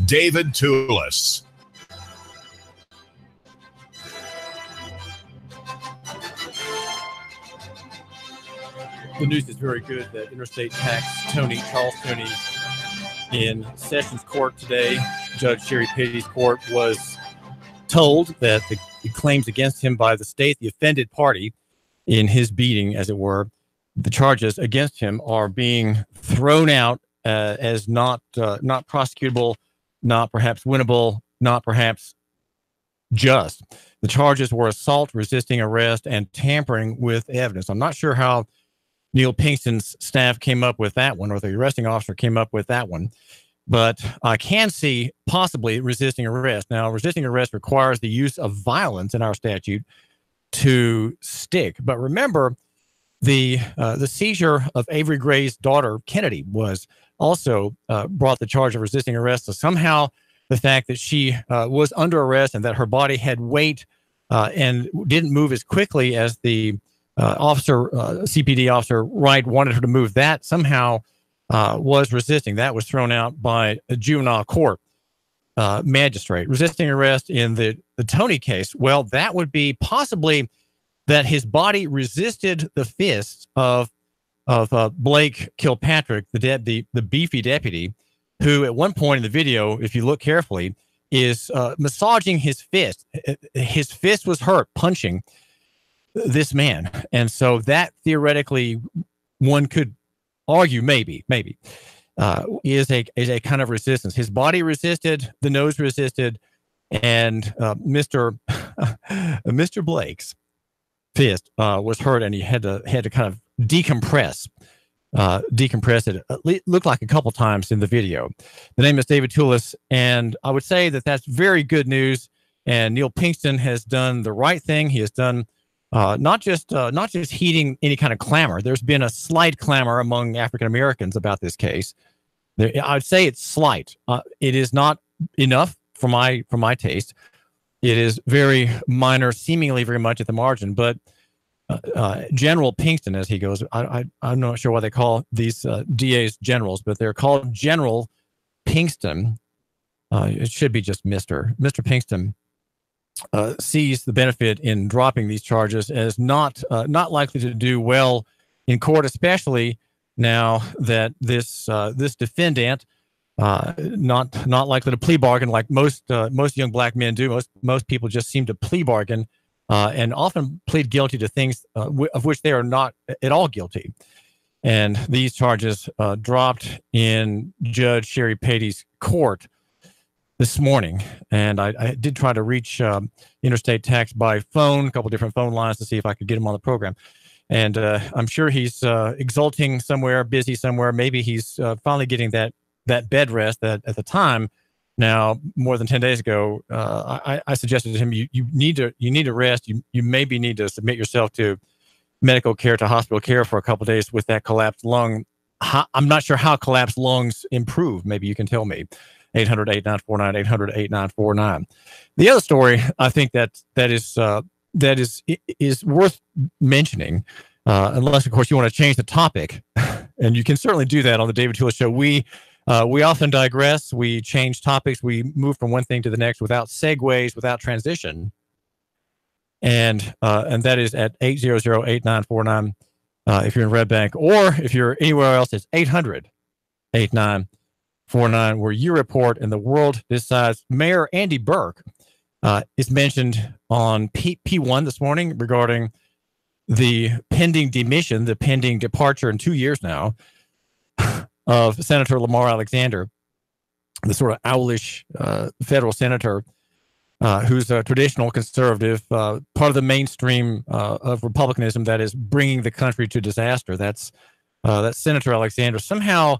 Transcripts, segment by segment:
David Toulis. The news is very good that Interstate Tax Charles Toney, in Sessions Court today, Judge Sherry Petty's court, was told that the claims against him by the state, the offended party, in his beating, as it were, the charges against him are being thrown out as not prosecutable, not perhaps winnable, not perhaps just. The charges were assault, resisting arrest, and tampering with evidence. I'm not sure how Neil Pinkston's staff came up with that one, or the arresting officer came up with that one, but I can see possibly resisting arrest. Now, resisting arrest requires the use of violence in our statute to stick. But remember, the seizure of Avery Gray's daughter, Kennedy, was also brought the charge of resisting arrest. So somehow the fact that she was under arrest and that her body had weight and didn't move as quickly as the CPD officer Wright wanted her to move, that somehow was resisting. That was thrown out by a juvenile court magistrate. Resisting arrest in the Toney case, well, that would be possibly that his body resisted the fists of Blake Kilpatrick, the beefy deputy, who at one point in the video, if you look carefully, is massaging his fist. His fist was hurt punching this man. And so that theoretically, one could argue maybe is a kind of resistance. His body resisted, the nose resisted, and Mr. Blake's fist was hurt, and he had to kind of decompress it. It looked like a couple times in the video. The name is David Toulis, and I would say that that's very good news. And Neil Pinkston has done the right thing. He has done not just heeding any kind of clamor. There's been a slight clamor among African Americans about this case. I'd say it's slight. It is not enough for my taste. It is very minor, seemingly very much at the margin. But General Pinkston, as he goes, I'm not sure why they call these DAs generals, but they're called General Pinkston. It should be just Mr. Pinkston. Sees the benefit in dropping these charges as not likely to do well in court, especially now that this defendant not likely to plea bargain like most young black men do. Most people just seem to plea bargain and often plead guilty to things of which they are not at all guilty. And these charges dropped in Judge Sherry Petty's court this morning, and I did try to reach Interstate Tax by phone, a couple different phone lines, to see if I could get him on the program. And I'm sure he's exulting somewhere, busy somewhere. Maybe he's finally getting that bed rest that at the time, now more than 10 days ago, I suggested to him, you need to rest. You maybe need to submit yourself to medical care, to hospital care for a couple of days with that collapsed lung. I'm not sure how collapsed lungs improve. Maybe you can tell me. 800-8949, 800-8949. The other story I think that is worth mentioning, unless of course you want to change the topic, and you can certainly do that on the David Toulis Show. We often digress, we change topics, we move from one thing to the next without segues, without transition, and that is at 800-8949 if you're in Red Bank, or if you're anywhere else, it's 800-8949. Where you report and the world decides. Mayor Andy Berke is mentioned on P1 this morning regarding the pending demission, the pending departure in 2 years now of Senator Lamar Alexander, the sort of owlish federal senator who's a traditional conservative, part of the mainstream of Republicanism that is bringing the country to disaster. That's Senator Alexander. Somehow,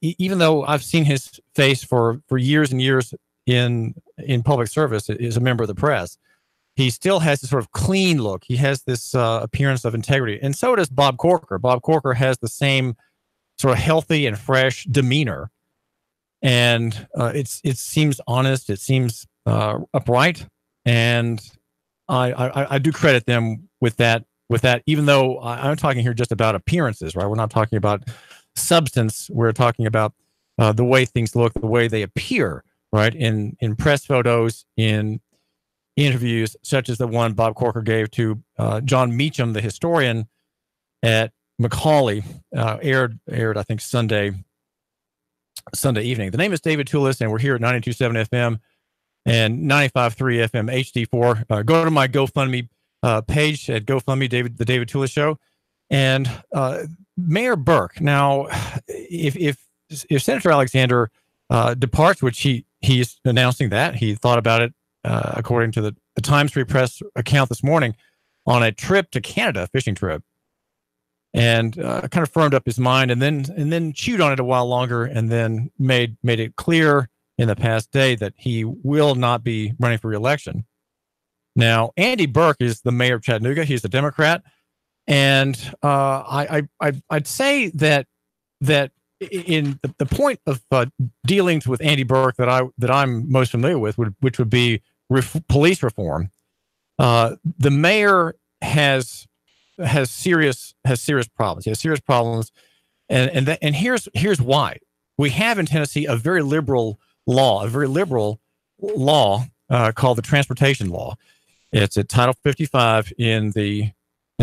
even though I've seen his face for years and years in public service as a member of the press, he still has this sort of clean look. He has this appearance of integrity. And so does Bob Corker. Bob Corker has the same sort of healthy and fresh demeanor. And it seems honest. It seems upright. And I do credit them with that, even though I'm talking here just about appearances, right? We're not talking about substance. We're talking about the way things look, the way they appear, right, in press photos, in interviews, such as the one Bob Corker gave to John Meacham, the historian, at Macaulay, aired I think Sunday evening. The name is David Toulis, and we're here at 92.7 FM and 95.3 FM HD4. Go to my GoFundMe page at GoFundMe, the David Toulis Show. And Mayor Berke. Now, if Senator Alexander departs, which he is announcing that he thought about it, according to the Times Free Press account this morning, on a trip to Canada, a fishing trip, and kind of firmed up his mind, and then chewed on it a while longer, and then made it clear in the past day that he will not be running for re-election. Now, Andy Berke is the mayor of Chattanooga. He's a Democrat, and I'd say that in the point of dealings with Andy Berke that I'm most familiar with, which would be police reform, the mayor has serious problems. He has serious problems, and here's why. We have in Tennessee a very liberal law called the transportation law. It's at Title 55 in the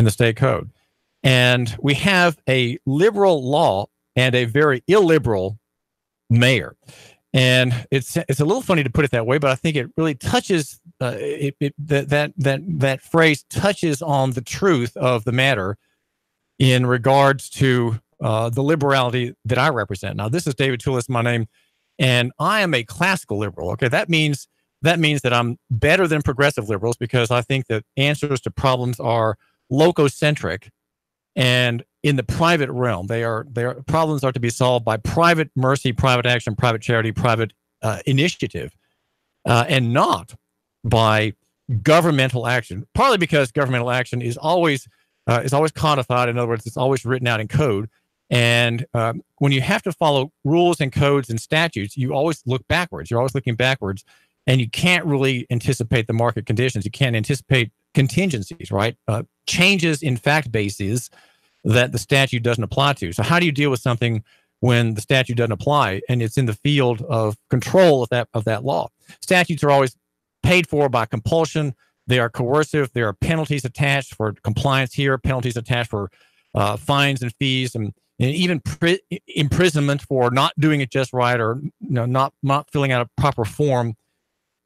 state code, and we have a liberal law and a very illiberal mayor. And it's a little funny to put it that way, but I think it really touches that phrase touches on the truth of the matter in regards to the liberality that I represent. Now, this is David Toulis, my name, and I am a classical liberal. Okay, that means that I'm better than progressive liberals because I think that answers to problems are lococentric and in the private realm. Their problems are to be solved by private mercy, private action, private charity, private initiative, and not by governmental action. Partly because governmental action is always codified. In other words, it's always written out in code. And when you have to follow rules and codes and statutes, you always look backwards. You're always looking backwards, and you can't really anticipate the market conditions. You can't anticipate contingencies, right? Changes in fact bases that the statute doesn't apply to. So how do you deal with something when the statute doesn't apply and it's in the field of control of that law? Statutes are always paid for by compulsion. They are coercive. There are penalties attached for compliance here, penalties attached for fines and fees, and even imprisonment for not doing it just right, or not filling out a proper form.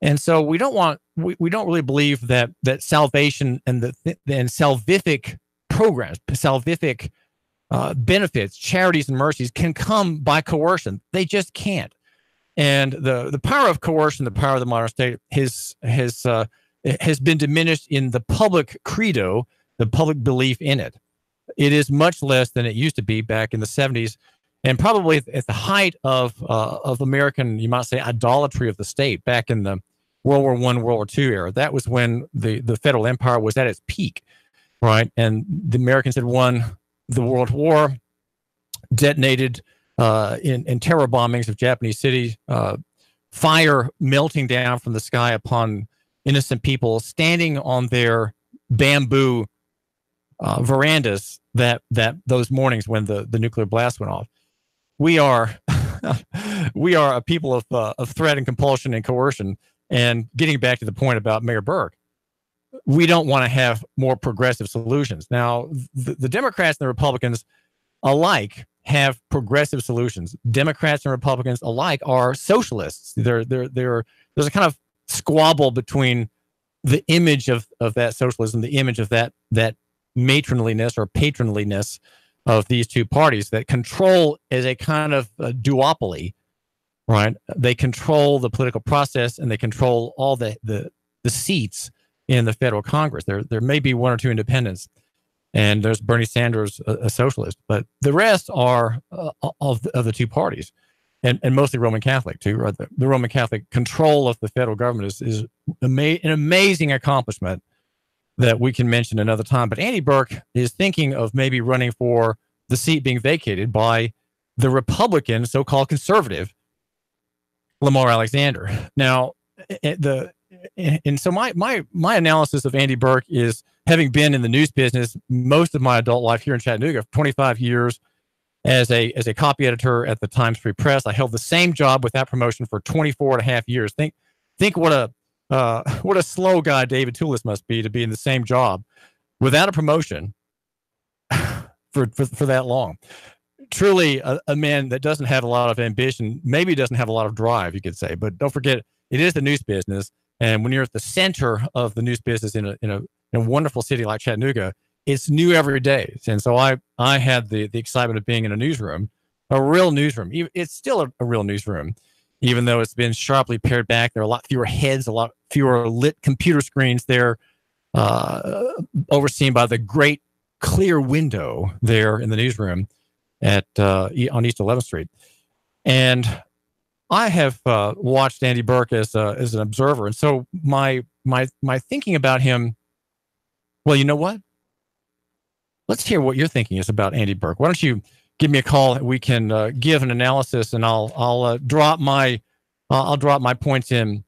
And so we don't really believe that salvation and salvific programs, salvific benefits, charities, and mercies can come by coercion. They just can't. And the power of coercion, the power of the modern state, has been diminished in the public credo, the public belief in it. It is much less than it used to be back in the 70s, and probably at the height of American, you might say, idolatry of the state back in the World War I, World War II era. That was when the federal empire was at its peak, right? And the Americans had won the World War, detonated in terror bombings of Japanese cities, fire melting down from the sky upon innocent people standing on their bamboo verandas that those mornings when the nuclear blast went off. We are a people of threat and compulsion and coercion. And getting back to the point about Mayor Berke, we don't want to have more progressive solutions. Now, the Democrats and the Republicans alike have progressive solutions. Democrats and Republicans alike are socialists. There's a kind of squabble between the image of that socialism, the image of that matronliness or patronliness of these two parties that control as a kind of duopoly, right? They control the political process and they control all the seats in the federal Congress. There may be one or two independents, and there's Bernie Sanders, a socialist, but the rest are of the two parties, and mostly Roman Catholic too. Right? The Roman Catholic control of the federal government is an amazing accomplishment that we can mention another time. But Andy Berke is thinking of maybe running for the seat being vacated by the Republican, so-called conservative, Lamar Alexander. Now, so my analysis of Andy Berke is, having been in the news business most of my adult life here in Chattanooga for 25 years, as a copy editor at the Times Free Press. I held the same job without promotion for 24 and a half years. Think what a slow guy David Toulis must be to be in the same job without a promotion for that long. Truly a man that doesn't have a lot of ambition, maybe doesn't have a lot of drive, you could say. But don't forget, it is the news business. And when you're at the center of the news business in a wonderful city like Chattanooga, it's new every day. And so I had the excitement of being in a newsroom, a real newsroom. It's still a real newsroom, even though it's been sharply pared back. There are a lot fewer heads, a lot fewer lit computer screens there, overseen by the great clear window there in the newsroom on East 11th Street. And I have watched Andy Berke as an observer. And so my thinking about him, well, you know what? Let's hear what your thinking is about Andy Berke. Why don't you give me a call? We can give an analysis, and I'll drop my points in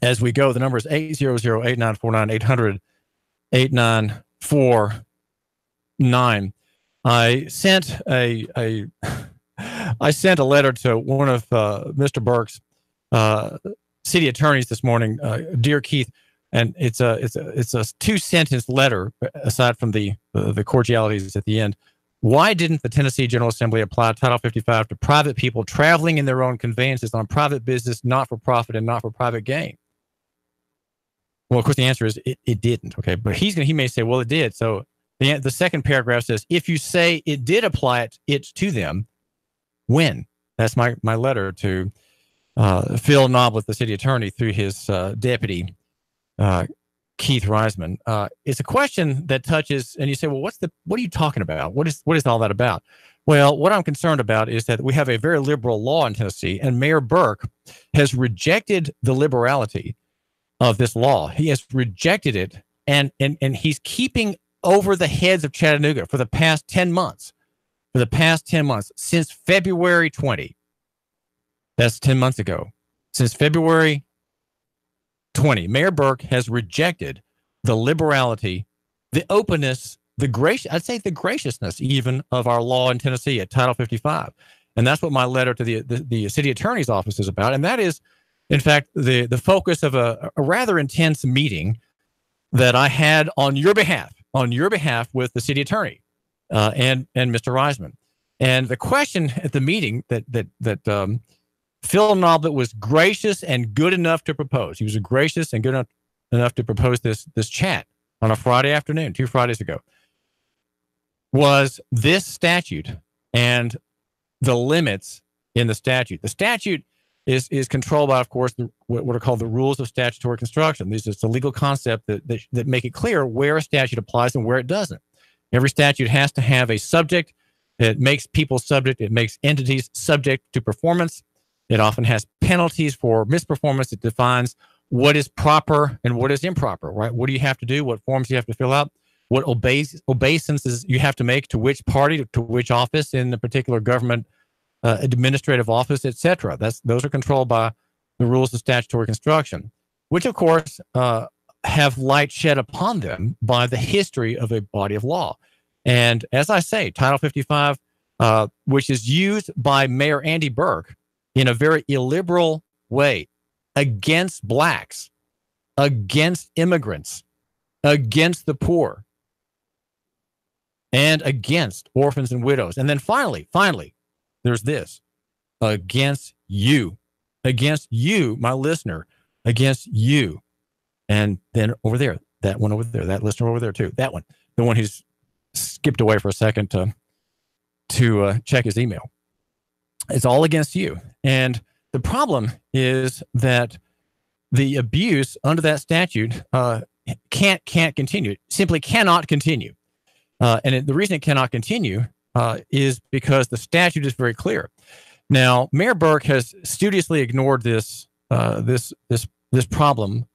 as we go. The number is 800-8949, 800-8949. I sent a letter to one of Mr. Berke's city attorneys this morning, dear Keith, and it's a 2-sentence letter aside from the cordialities at the end. Why didn't the Tennessee General Assembly apply Title 55 to private people traveling in their own conveyances on private business, not for profit and not for private gain? Well, of course, the answer is it didn't. Okay, but he may say, well, it did. So the second paragraph says, if you say it did apply it to them, when? That's my letter to Phil Noblett, the city attorney, through his deputy, Keith Reisman. It's a question that touches, and you say, well, what are you talking about? What is all that about? Well, what I'm concerned about is that we have a very liberal law in Tennessee, and Mayor Berke has rejected the liberality of this law. He has rejected it, and he's keeping over the heads of Chattanooga for the past 10 months. For the past 10 months, since February 20. That's 10 months ago. Since February 20, Mayor Berke has rejected the liberality, the openness, I'd say the graciousness even of our law in Tennessee at Title 55. And that's what my letter to the city attorney's office is about. And that is, in fact, the focus of a rather intense meeting that I had on your behalf with the city attorney and Mr. Reisman. And the question at the meeting that Phil Noblett was gracious and good enough to propose. He was gracious and good enough to propose this chat on a Friday afternoon, 2 Fridays ago, was this statute and the limits in the statute. The statute is controlled by, of course, what are called the rules of statutory construction. These is a legal concept that make it clear where a statute applies and where it doesn't. Every statute has to have a subject. It makes people subject. It makes entities subject to performance. It often has penalties for misperformance. It defines what is proper and what is improper, right? What do you have to do? What forms you have to fill out? What obeisances you have to make to which party, to which office in the particular government administrative office, etc. Those are controlled by the rules of statutory construction, which, of course, have light shed upon them by the history of a body of law. And as I say, Title 55, which is used by Mayor Andy Berke in a very illiberal way against blacks, against immigrants, against the poor, and against orphans and widows. And then finally, there's this, against you, my listener, against you. And then over there, that one over there, that listener over there too, that one, the one who's skipped away for a second to check his email. It's all against you. And the problem is that the abuse under that statute can't continue. It simply cannot continue. And the reason it cannot continue is because the statute is very clear. Now, Mayor Berke has studiously ignored this problem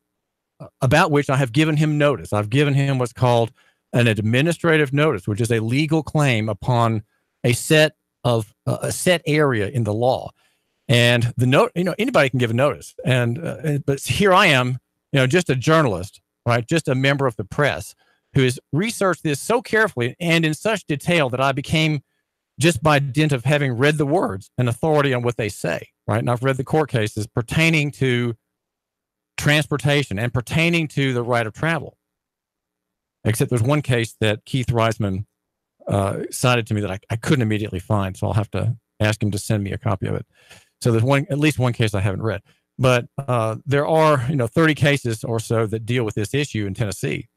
about which I have given him notice. I've given him what's called an administrative notice, which is a legal claim upon a set area in the law. And the note, anybody can give a notice. But here I am, just a journalist, right? Just a member of the press who has researched this so carefully and in such detail that I became just by dint of having read the words and authority on what they say, right? And I've read the court cases pertaining to transportation and pertaining to the right of travel. Except there's one case that Keith Reisman cited to me that I couldn't immediately find, so I'll have to ask him to send me a copy of it. So there's at least one case I haven't read. But there are 30 cases or so that deal with this issue in Tennessee.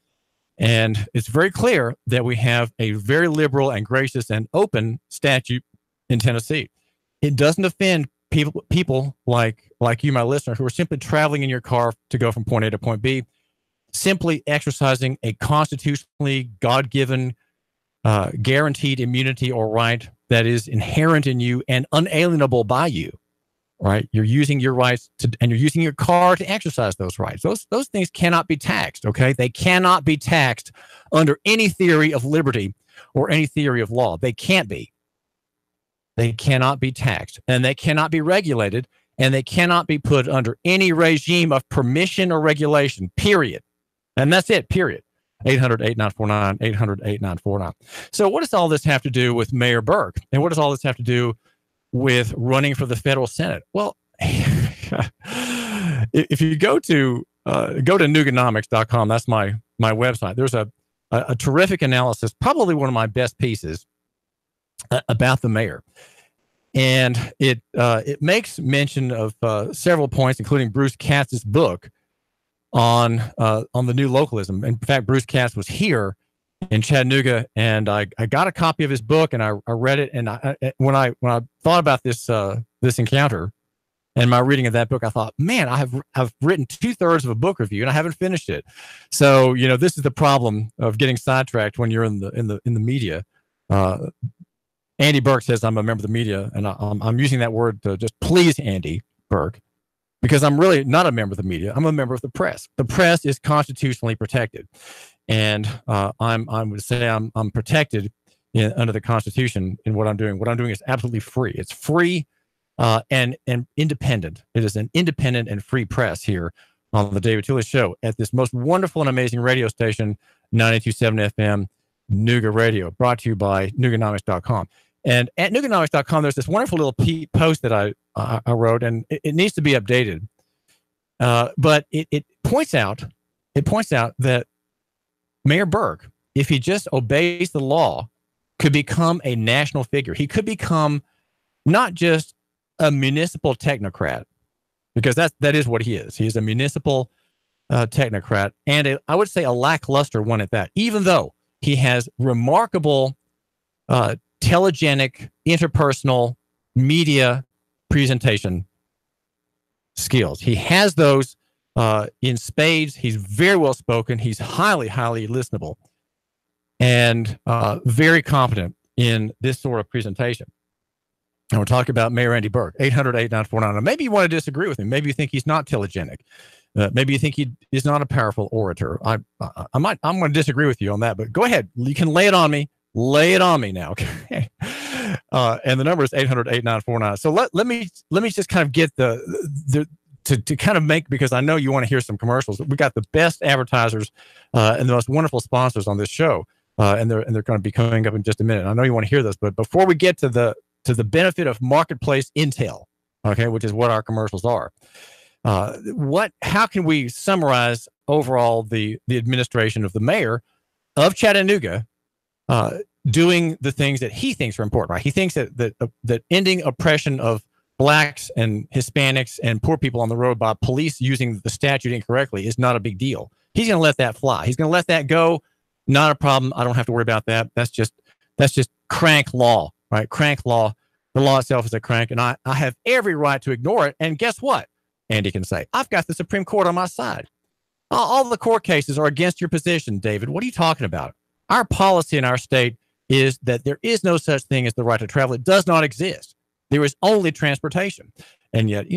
And it's very clear that we have a very liberal and gracious and open statute in Tennessee. It doesn't offend people like you, my listener, who are simply traveling in your car to go from point A to point B, simply exercising a constitutionally God-given guaranteed immunity or right that is inherent in you and unalienable by you. Right, you're using your rights and you're using your car to exercise those rights. Those things cannot be taxed. Okay, they cannot be taxed under any theory of liberty or any theory of law. They can't be. They cannot be taxed, and they cannot be regulated, and they cannot be put under any regime of permission or regulation. Period. And that's it. Period. 800-8949, 800-8949. So, what does all this have to do with Mayor Berke, and what does all this have to do with running for the federal Senate? Well, if you go to Nuganomics.com, that's my website. There's a terrific analysis, probably one of my best pieces about the mayor, and it makes mention of several points, including Bruce Katz's book on the new localism. In fact, Bruce Katz was here in Chattanooga, and I got a copy of his book, and I read it. And when I thought about this encounter and my reading of that book, I thought, man, I've written 2/3 of a book review and I haven't finished it. So this is the problem of getting sidetracked when you're in the media. Andy Berke says I'm a member of the media, and I'm using that word to just please Andy Berke, because I'm really not a member of the media. I'm a member of the press. The press is constitutionally protected. And I would say I'm protected under the Constitution in what I'm doing. What I'm doing is absolutely free. It's free and independent. It is an independent and free press here on the David Todayl Show at this most wonderful and amazing radio station, 92.7 FM, Nuga Radio, brought to you by Nuganomics.com. And at Nuganomics.com, there's this wonderful little post that I wrote, and it needs to be updated. But it points out that Mayor Berke, if he just obeys the law, could become a national figure. He could become not just a municipal technocrat, because that is what he is. He is a municipal technocrat, and I would say a lackluster one at that, even though he has remarkable telegenic, interpersonal media presentation skills. He has those in spades. He's very well spoken. He's highly, highly listenable, and very competent in this sort of presentation. And we're talking about Mayor Andy Berke, 800-8949. Now, maybe you want to disagree with him. Maybe you think he's not telegenic. Maybe you think he is not a powerful orator. I'm going to disagree with you on that, but go ahead. You can lay it on me. Lay it on me now. Okay. And the number is 800-8949. So let me just kind of get to kind of make, because I know you want to hear some commercials. We got the best advertisers and the most wonderful sponsors on this show, and they're going to be coming up in just a minute. I know you want to hear this, but before we get to the benefit of marketplace intel, okay, which is what our commercials are, how can we summarize overall the administration of the mayor of Chattanooga doing the things that he thinks are important, right? He thinks that ending oppression of blacks and Hispanics and poor people on the road by police using the statute incorrectly is not a big deal. He's going to let that fly. He's going to let that go. Not a problem. I don't have to worry about that. That's just crank law, right? Crank law. The law itself is a crank, and I have every right to ignore it. And guess what? Andy can say, I've got the Supreme Court on my side. All the court cases are against your position, David. What are you talking about? Our policy in our state is that there is no such thing as the right to travel. It does not exist. There is only transportation. And yet,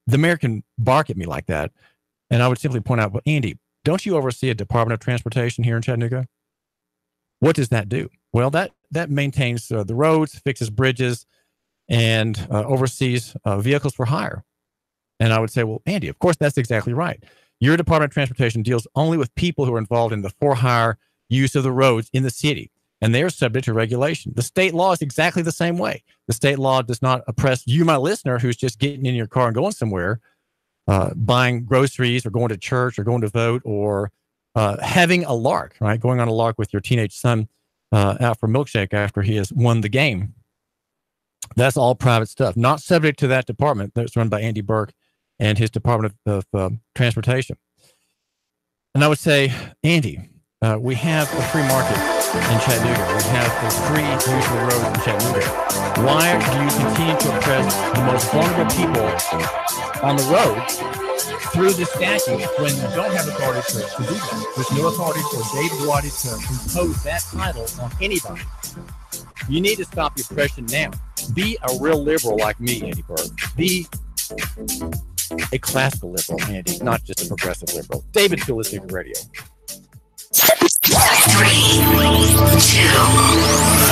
the mayor can bark at me like that. And I would simply point out, well, Andy, don't you oversee a Department of Transportation here in Chattanooga? What does that do? Well, that maintains the roads, fixes bridges, and oversees vehicles for hire. And I would say, well, Andy, of course, that's exactly right. Your Department of Transportation deals only with people who are involved in the for-hire use of the roads in the city. and they are subject to regulation. The state law is exactly the same way. The state law does not oppress you, my listener, who's just getting in your car and going somewhere, buying groceries or going to church or going to vote or having a lark, right? Going on a lark with your teenage son out for milkshake after he has won the game. That's all private stuff, not subject to that department that's run by Andy Berke and his Department of Transportation. And I would say, Andy, we have a free market in Chattanooga. We have a free use of the road in Chattanooga. Why do you continue to oppress the most vulnerable people on the road through this statute when you don't have authority to do that? There's no authority for David Waddy to impose that title on anybody. You need to stop the oppression now. Be a real liberal like me, Andy Berke. Be a classical liberal, Andy, not just a progressive liberal. David Tulis, Newga Radio. 3, 2,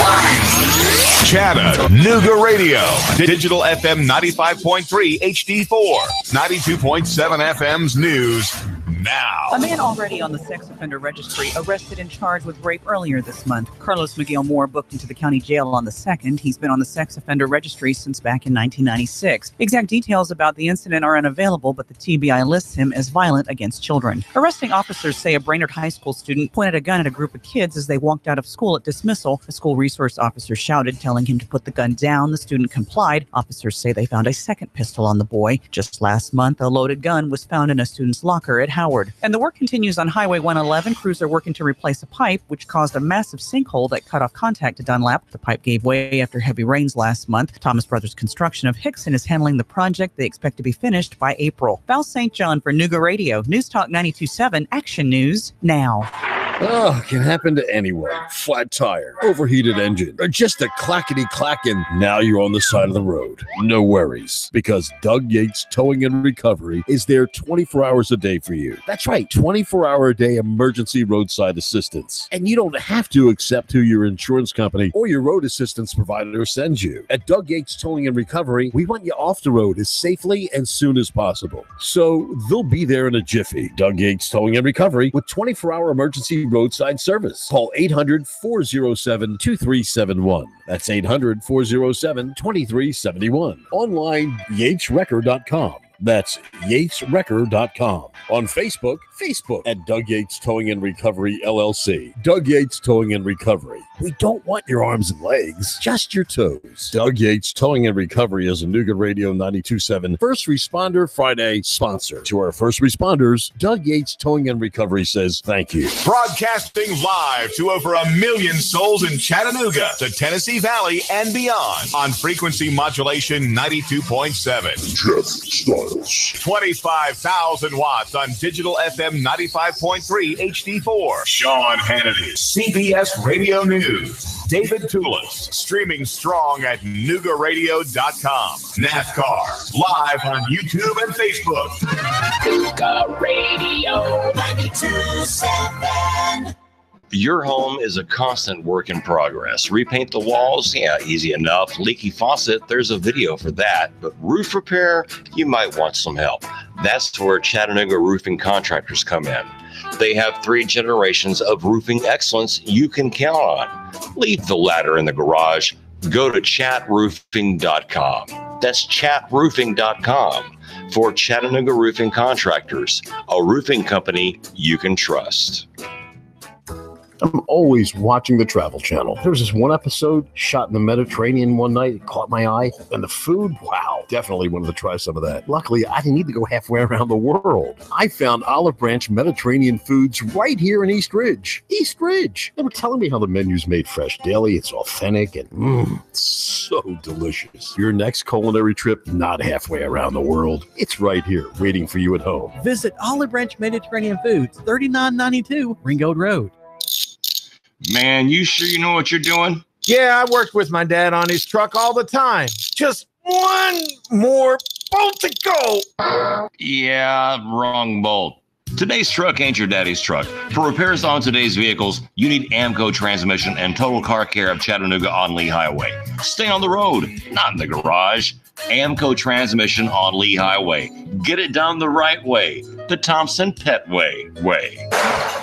1. Chattanooga Radio. Digital FM 95.3 HD4. 92.7 FM's news now. A man already on the sex offender registry arrested and charged with rape earlier this month. Carlos Miguel Moore booked into the county jail on the 2nd. He's been on the sex offender registry since back in 1996. Exact details about the incident are unavailable, but the TBI lists him as violent against children. Arresting officers say a Brainerd High School student pointed a gun at a group of kids as they walked out of school at dismissal. A school resource officer shouted, telling him to put the gun down. The student complied. Officers say they found a second pistol on the boy. Just last month, a loaded gun was found in a student's locker at Howard. And the work continues on Highway 111. Crews are working to replace a pipe, which caused a massive sinkhole that cut off contact to Dunlap. The pipe gave way after heavy rains last month. Thomas Brothers Construction of Hickson is handling the project. They expect to be finished by April. Val St. John for Newga Radio. News Talk 92.7. Action News now. Oh, it can happen to anyone. Flat tire, overheated engine, or just a clackety-clack and now you're on the side of the road. No worries, because Doug Yates Towing and Recovery is there 24 hours a day for you. That's right, 24-hour-a-day emergency roadside assistance. And you don't have to accept who your insurance company or your road assistance provider sends you. At Doug Yates Towing and Recovery, we want you off the road as safely and soon as possible. So they'll be there in a jiffy. Doug Yates Towing and Recovery with 24-hour emergency roadside service. Call 800-407-2371. That's 800-407-2371. Online, yateswrecker.com. That's yateswrecker.com. On Facebook at Doug Yates Towing and Recovery, LLC. Doug Yates Towing and Recovery. We don't want your arms and legs, just your toes. Doug Yates Towing and Recovery is a Newga Radio 92.7 First Responder Friday sponsor. To our first responders, Doug Yates Towing and Recovery says thank you. Broadcasting live to over 1 million souls in Chattanooga, the Tennessee Valley, and beyond on frequency modulation 92.7. Jeff Styles. 25,000 watts on digital FM 95.3 HD4. Sean Hannity. CBS Radio News. David Tulis. Streaming strong at NewgaRadio.com. NASCAR. Live on YouTube and Facebook. Newga Radio 92.7. Your home is a constant work in progress. Repaint the walls? Yeah, easy enough. Leaky faucet? There's a video for that. But roof repair? You might want some help. That's where Chattanooga roofing contractors come in. They have 3 generations of roofing excellence you can count on. Leave the ladder in the garage. Go to chatroofing.com. That's chatroofing.com for Chattanooga roofing contractors, a roofing company you can trust. I'm always watching the Travel Channel. There was this one episode shot in the Mediterranean one night. It caught my eye. And the food, wow, definitely wanted to try some of that. Luckily, I didn't need to go halfway around the world. I found Olive Branch Mediterranean Foods right here in East Ridge. East Ridge. They were telling me how the menu's made fresh daily. It's authentic and it's so delicious. Your next culinary trip, not halfway around the world. It's right here, waiting for you at home. Visit Olive Branch Mediterranean Foods, 3992 Ringgold Road. Man, you sure you know what you're doing? Yeah, I worked with my dad on his truck all the time. Just one more bolt to go. Yeah, wrong bolt. Today's truck ain't your daddy's truck. For repairs on today's vehicles, you need Amco Transmission and Total Car Care of Chattanooga on Lee Highway. Stay on the road, not in the garage. Amco Transmission on Lee Highway. Get it done the right way, the Thompson Pet way.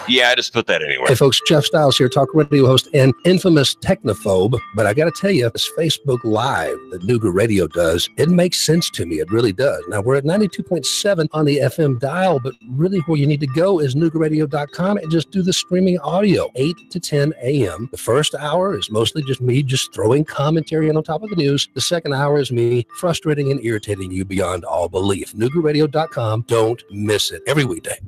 Yeah, I just put that anywhere. Hey, folks, Jeff Styles here, talk radio host and infamous technophobe. But I got to tell you, this Facebook Live that Nuga Radio does, it makes sense to me. It really does. Now, we're at 92.7 on the FM dial, but really where you need to go is nugaradio.com and just do the streaming audio, 8 to 10 a.m. The first hour is mostly just me just throwing commentary on top of the news. The second hour is me frustrating and irritating you beyond all belief. nugaradio.com. Don't miss it. Every weekday.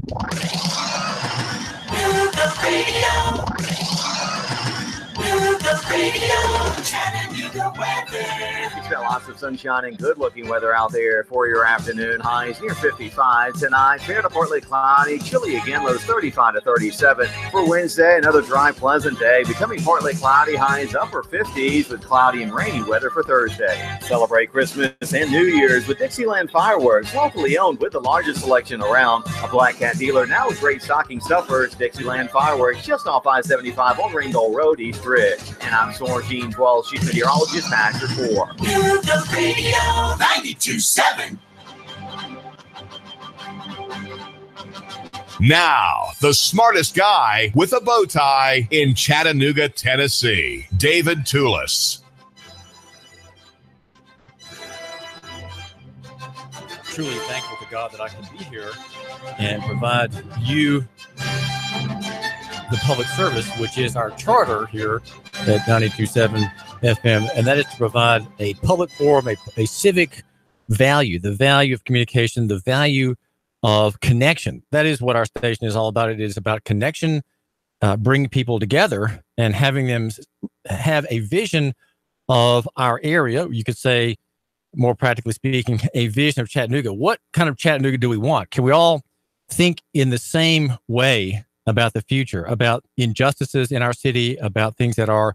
It's got lots of sunshine and good-looking weather out there for your afternoon. Highs near 55 tonight. Fair to partly cloudy. Chilly again, lows 35 to 37. For Wednesday, another dry, pleasant day. Becoming partly cloudy. Highs upper 50s with cloudy and rainy weather for Thursday. Celebrate Christmas and New Year's with Dixieland Fireworks. Locally owned with the largest selection around. A Black Cat dealer now with great stocking stuffers. Dixieland Fireworks just off I-75 on Ringgold Road, East Ridge. And I'm Sorgene Wells, Chief Meteorologist, Pastor 4. The Radio 92.7. Now, the smartest guy with a bow tie in Chattanooga, Tennessee, David Toulis. Truly thankful to God that I can be here and provide you the public service, which is our charter here at 92.7 FM, and that is to provide a public forum, a civic value, the value of communication, the value of connection. That is what our station is all about. It is about connection, bringing people together and having them have a vision of our area. You could say, more practically speaking, a vision of Chattanooga. What kind of Chattanooga do we want? Can we all think in the same way about the future, about injustices in our city, about things that are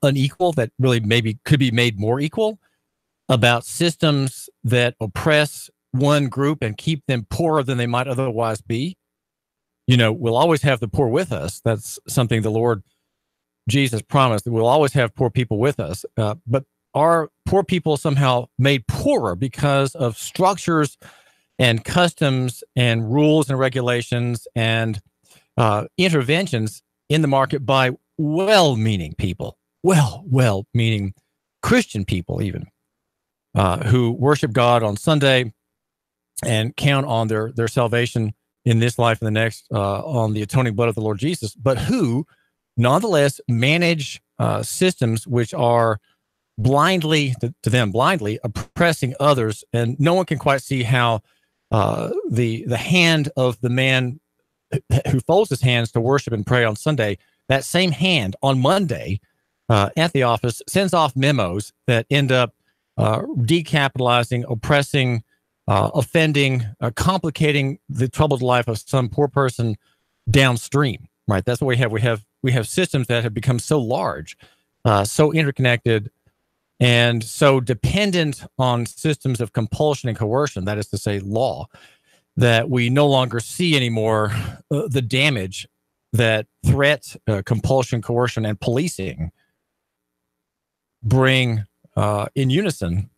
unequal, that really maybe could be made more equal, about systems that oppress one group and keep them poorer than they might otherwise be? You know, we'll always have the poor with us. That's something the Lord Jesus promised, that we'll always have poor people with us. But are poor people somehow made poorer because of structures and customs and rules and regulations and interventions in the market by well-meaning people, well-meaning Christian people even, who worship God on Sunday and count on their salvation in this life and the next on the atoning blood of the Lord Jesus, but who nonetheless manage systems which are blindly, to them, blindly oppressing others, and no one can quite see how the hand of the man who folds his hands to worship and pray on Sunday, that same hand on Monday at the office sends off memos that end up decapitalizing, oppressing, offending, complicating the troubled life of some poor person downstream. Right? That's what we have. We have systems that have become so large, so interconnected, and so dependent on systems of compulsion and coercion, that is to say law, that we no longer see anymore the damage that threats, compulsion, coercion, and policing bring in unison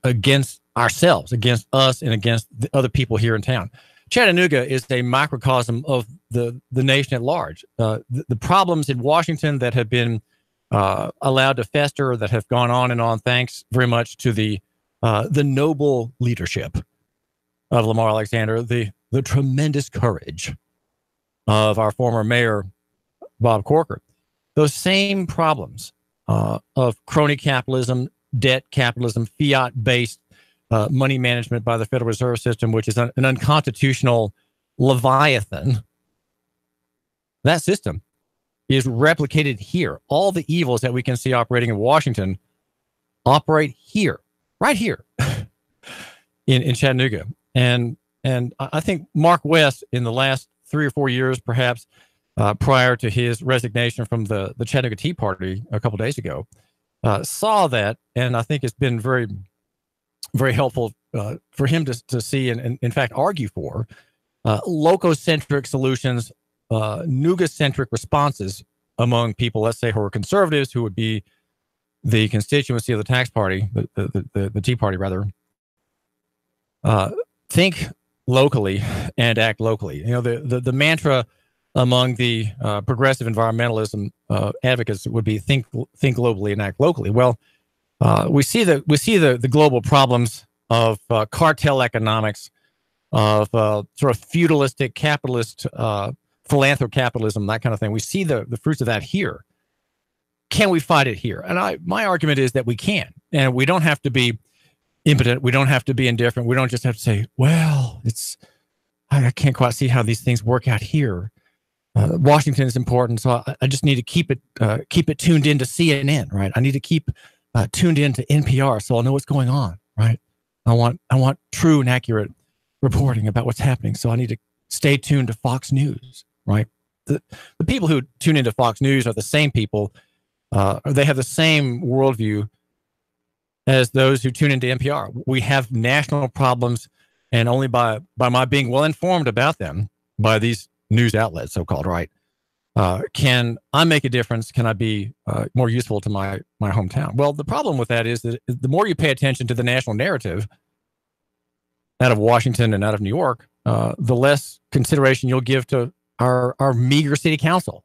against ourselves, against us, and against the other people here in town. Chattanooga is a microcosm of the nation at large. The problems in Washington that have been allowed to fester, that have gone on and on, thanks very much to the noble leadership of Lamar Alexander, the tremendous courage of our former mayor, Bob Corker. Those same problems of crony capitalism, debt capitalism, fiat-based money management by the Federal Reserve System, which is an unconstitutional leviathan, that system is replicated here. All the evils that we can see operating in Washington operate here, right here in Chattanooga. And I think Mark West, in the last 3 or 4 years, perhaps prior to his resignation from the Chattanooga Tea Party a couple days ago, saw that, and I think it's been very, very helpful for him to see and in fact argue for lococentric solutions, Nuga-centric responses among people, let's say, who are conservatives, who would be the constituency of the tax party, the Tea Party rather. Think locally and act locally. You know, the mantra among the progressive environmentalism advocates would be think globally and act locally. Well, we see the global problems of cartel economics, of sort of feudalistic capitalist philanthrocapitalism, that kind of thing. We see the fruits of that here. Can we fight it here? And my argument is that we can, and we don't have to be impotent. We don't have to be indifferent. We don't just have to say, well, I can't quite see how these things work out here. Washington is important, so I just need to keep it tuned into CNN, right? I need to keep tuned into NPR so I'll know what's going on, right? I want true and accurate reporting about what's happening, so I need to stay tuned to Fox News, right? The people who tune into Fox News are the same people, they have the same worldview as those who tune into NPR. We have national problems, and only by my being well informed about them by these news outlets, so-called, right? Can I make a difference? Can I be more useful to my hometown? Well, the problem with that is that the more you pay attention to the national narrative out of Washington and out of New York, the less consideration you'll give to our meager city council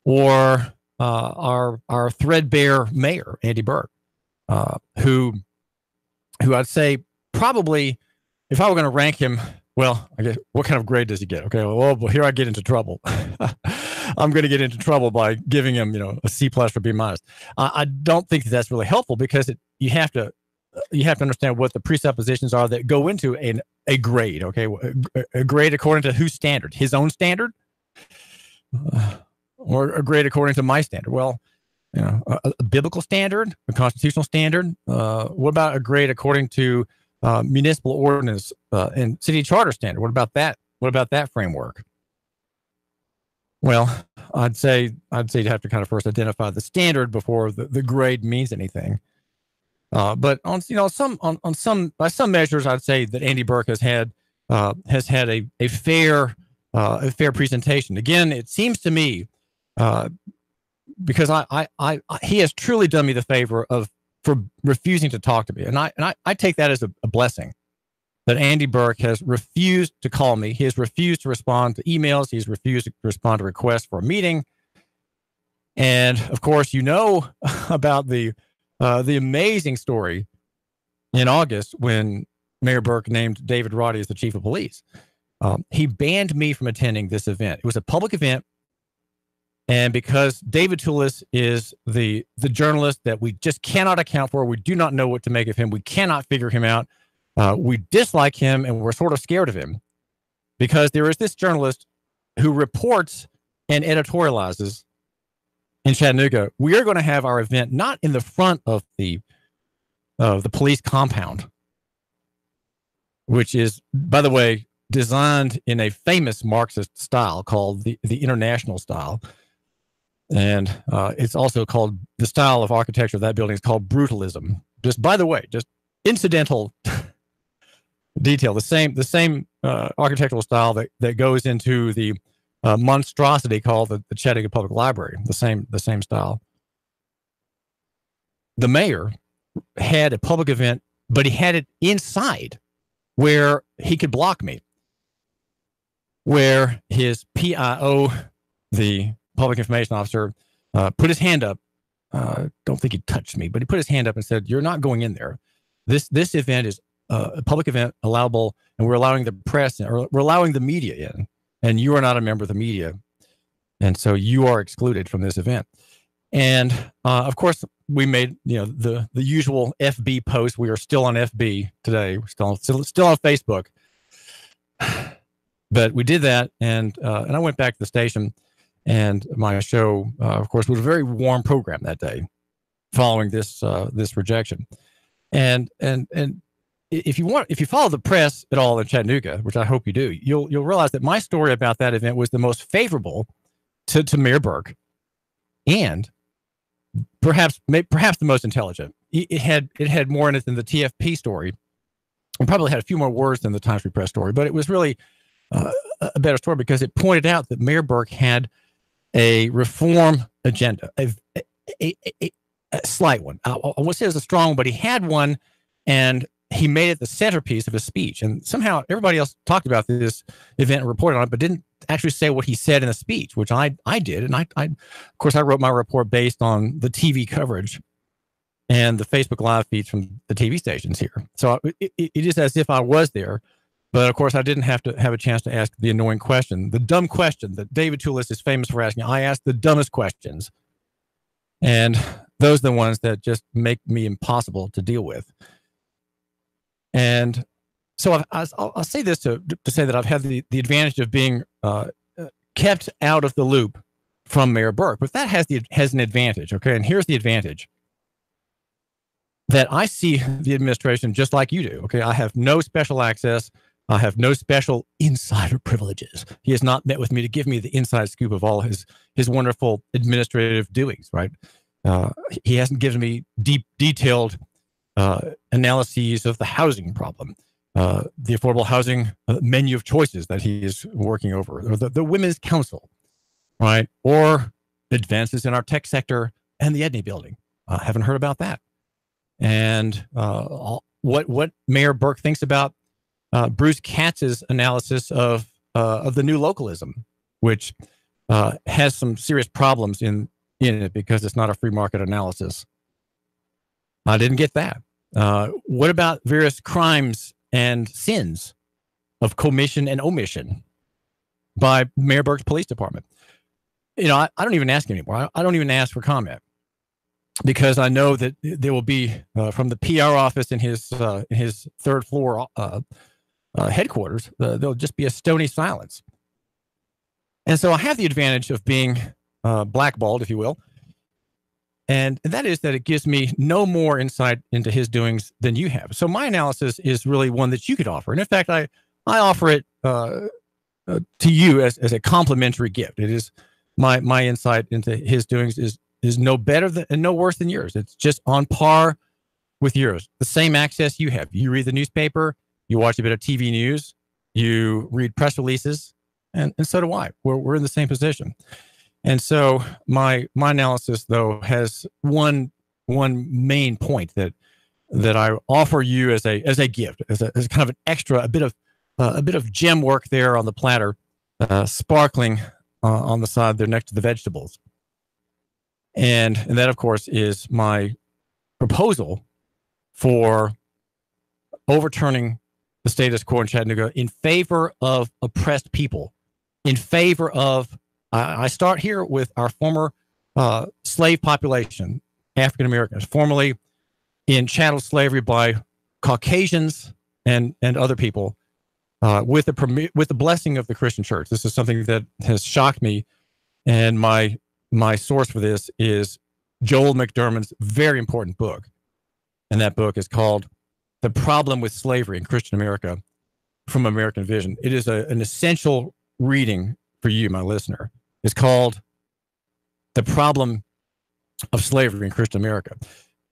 or our threadbare mayor, Andy Berke, who I'd say probably, if I were going to rank him, well, I guess, what kind of grade does he get? Okay, well, here I get into trouble. I'm going to get into trouble by giving him, a C+ or B-. I don't think that's really helpful, because you have to understand what the presuppositions are that go into a grade. Okay, a grade according to whose standard? His own standard, or a grade according to my standard? Well, a biblical standard, a constitutional standard. What about a grade according to municipal ordinance and city charter standard? What about that? What about that framework? Some I'd say you'd have to kind of first identify the standard before the grade means anything. But on some by some measures, I'd say that Andy Berke has had a fair presentation. Again, it seems to me, because he has truly done me the favor for refusing to talk to me, and I take that as a blessing. That Andy Berke has refused to call me. He has refused to respond to emails. He's refused to respond to requests for a meeting. And of course, about the amazing story in August when Mayor Berke named David Roddy as the chief of police. He banned me from attending this event. It was a public event. And because David Toulis is the journalist that we just cannot account for, we do not know what to make of him. We cannot figure him out. We dislike him, and we're sort of scared of him, because there is this journalist who reports and editorializes in Chattanooga. We are going to have our event not in the front of the police compound, which is, by the way, designed in a famous Marxist style called the International style. And it's also called, the style of architecture of that building is called brutalism. Just by the way, just incidental detail, the same architectural style that goes into the monstrosity called the Chattanooga Public Library, the same style. The mayor had a public event, but he had it inside where he could block me, where his PIO, the public information officer, put his hand up. Don't think he touched me, but he put his hand up and said, "You're not going in there. This event is a public event, allowable, and we're allowing the press, or we're allowing the media in, and you are not a member of the media, and so you are excluded from this event." And of course, we made the usual FB post. We are still on FB today. We're still on Facebook, but we did that, and I went back to the station, and my show, of course, was a very warm program that day, following this rejection, and if you follow the press at all in Chattanooga, which I hope you do, you'll realize that my story about that event was the most favorable to Mayor Berke, and perhaps the most intelligent. It had more in it than the TFP story, and probably had a few more words than the Times Free Press story, but it was really a better story because it pointed out that Mayor Berke had a reform agenda, a slight one. I won't say it was a strong one, but he had one. And he made it the centerpiece of his speech. And somehow everybody else talked about this event and reported on it, but didn't actually say what he said in the speech, which I did. And I of course, I wrote my report based on the TV coverage and the Facebook Live feeds from the TV stations here. So it is as if I was there. But of course, I didn't have to have a chance to ask the annoying question, the dumb question that David Toulis is famous for asking. I asked the dumbest questions. And those are the ones that just make me impossible to deal with. And so I'll say this to say that I've had the advantage of being kept out of the loop from Mayor Berke. But that has an advantage, okay? And here's the advantage. That I see the administration just like you do, okay? I have no special access. I have no special insider privileges. He has not met with me to give me the inside scoop of all his wonderful administrative doings, right? He hasn't given me detailed analyses of the housing problem, the affordable housing menu of choices that he is working over, or the Women's Council, right? Or advances in our tech sector and the Edney building. I haven't heard about that. And what Mayor Berke thinks about Bruce Katz's analysis of the new localism, which has some serious problems in it because it's not a free market analysis. I didn't get that. What about various crimes and sins of commission and omission by Mayor Berke's police department? You know, I don't even ask anymore. I don't even ask for comment because I know that there will be from the PR office in his third floor headquarters, there'll just be a stony silence. And so I have the advantage of being blackballed, if you will. And that is that it gives me no more insight into his doings than you have. So my analysis is really one that you could offer. And in fact, I offer it to you as a complimentary gift. It is my insight into his doings is no better than and no worse than yours. It's just on par with yours. The same access you have. You read the newspaper, you watch a bit of TV news, you read press releases, and so do I. We're in the same position. And so my analysis, though, has one main point that I offer you as a gift, as kind of an extra, a bit of gem work there on the platter, sparkling on the side there next to the vegetables. And that, of course, is my proposal for overturning the status quo in Chattanooga in favor of oppressed people, in favor of I start here with our former slave population, African Americans, formerly in chattel slavery by Caucasians and other people, with the blessing of the Christian church. This is something that has shocked me, and my source for this is Joel McDermott's very important book, and that book is called "The Problem with Slavery in Christian America: From American Vision." It is an essential reading for you, my listener. It's called "The Problem of Slavery in Christian America."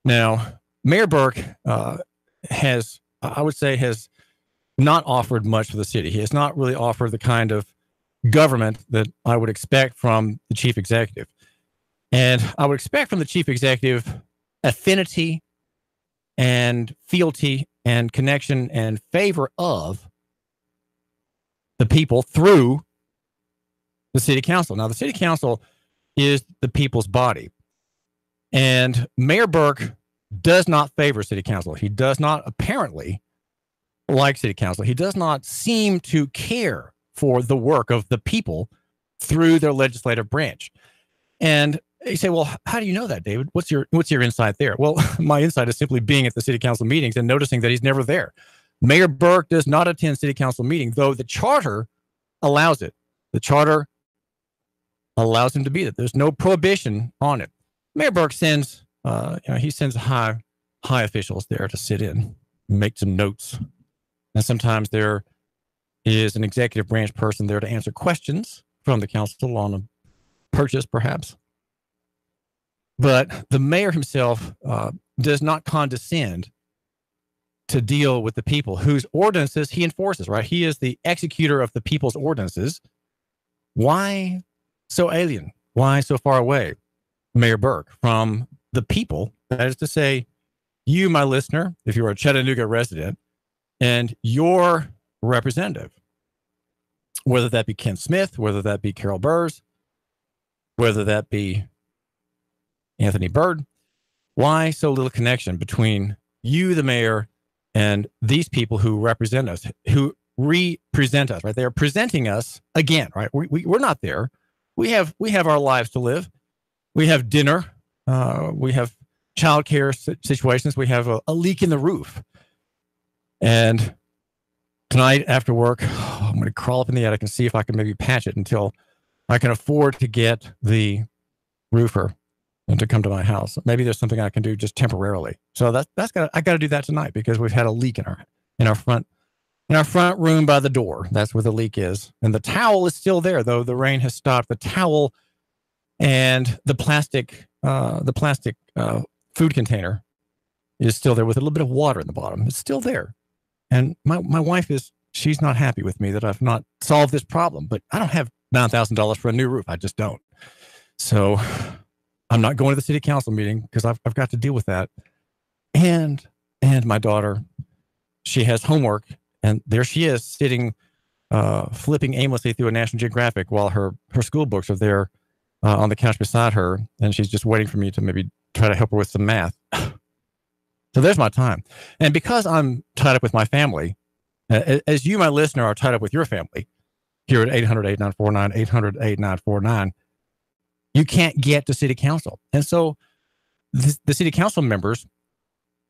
Now, Mayor Berke has not offered much for the city. He has not really offered the kind of government that I would expect from the chief executive. And I would expect from the chief executive affinity and fealty and connection and favor of the people through the city council. Now, the city council is the people's body. And Mayor Berke does not favor city council. He does not apparently like city council. He does not seem to care for the work of the people through their legislative branch. And you say, well, how do you know that, David? What's your insight there? Well, my insight is simply being at the city council meetings and noticing that he's never there. Mayor Berke does not attend city council meetings, though the charter allows it. The charter allows him to be there. There's no prohibition on it. Mayor Berke sends, he sends high officials there to sit in, make some notes. And sometimes there is an executive branch person there to answer questions from the council on a purchase, perhaps. But the mayor himself does not condescend to deal with the people whose ordinances he enforces, right? He is the executor of the people's ordinances. Why so alien? Why so far away, Mayor Berke, from the people? That is to say, you, my listener, if you're a Chattanooga resident, and your representative, whether that be Ken Smith, whether that be Carol Burrs, whether that be Anthony Byrd, why so little connection between you, the mayor, and these people who represent us, who represent us, right? They are presenting us again, right? We're not there. We have our lives to live. We have dinner. We have childcare situations. We have a leak in the roof. And tonight after work, I'm going to crawl up in the attic and see if I can maybe patch it until I can afford to get the roofer and to come to my house. Maybe there's something I can do just temporarily. So I got to do that tonight because we've had a leak in our front room by the door. That's where the leak is. And the towel is still there, though the rain has stopped. The towel and the plastic food container is still there with a little bit of water in the bottom. It's still there. And my wife she's not happy with me that I've not solved this problem, but I don't have $9,000 for a new roof. I just don't. So I'm not going to the city council meeting because I've got to deal with that. And my daughter, she has homework, and there she is sitting, flipping aimlessly through a National Geographic while her school books are there on the couch beside her, and she's just waiting for me to maybe try to help her with some math. So there's my time. And because I'm tied up with my family, as you, my listener, are tied up with your family here at 800-8949, 800-8949, you can't get to city council. And so the city council members,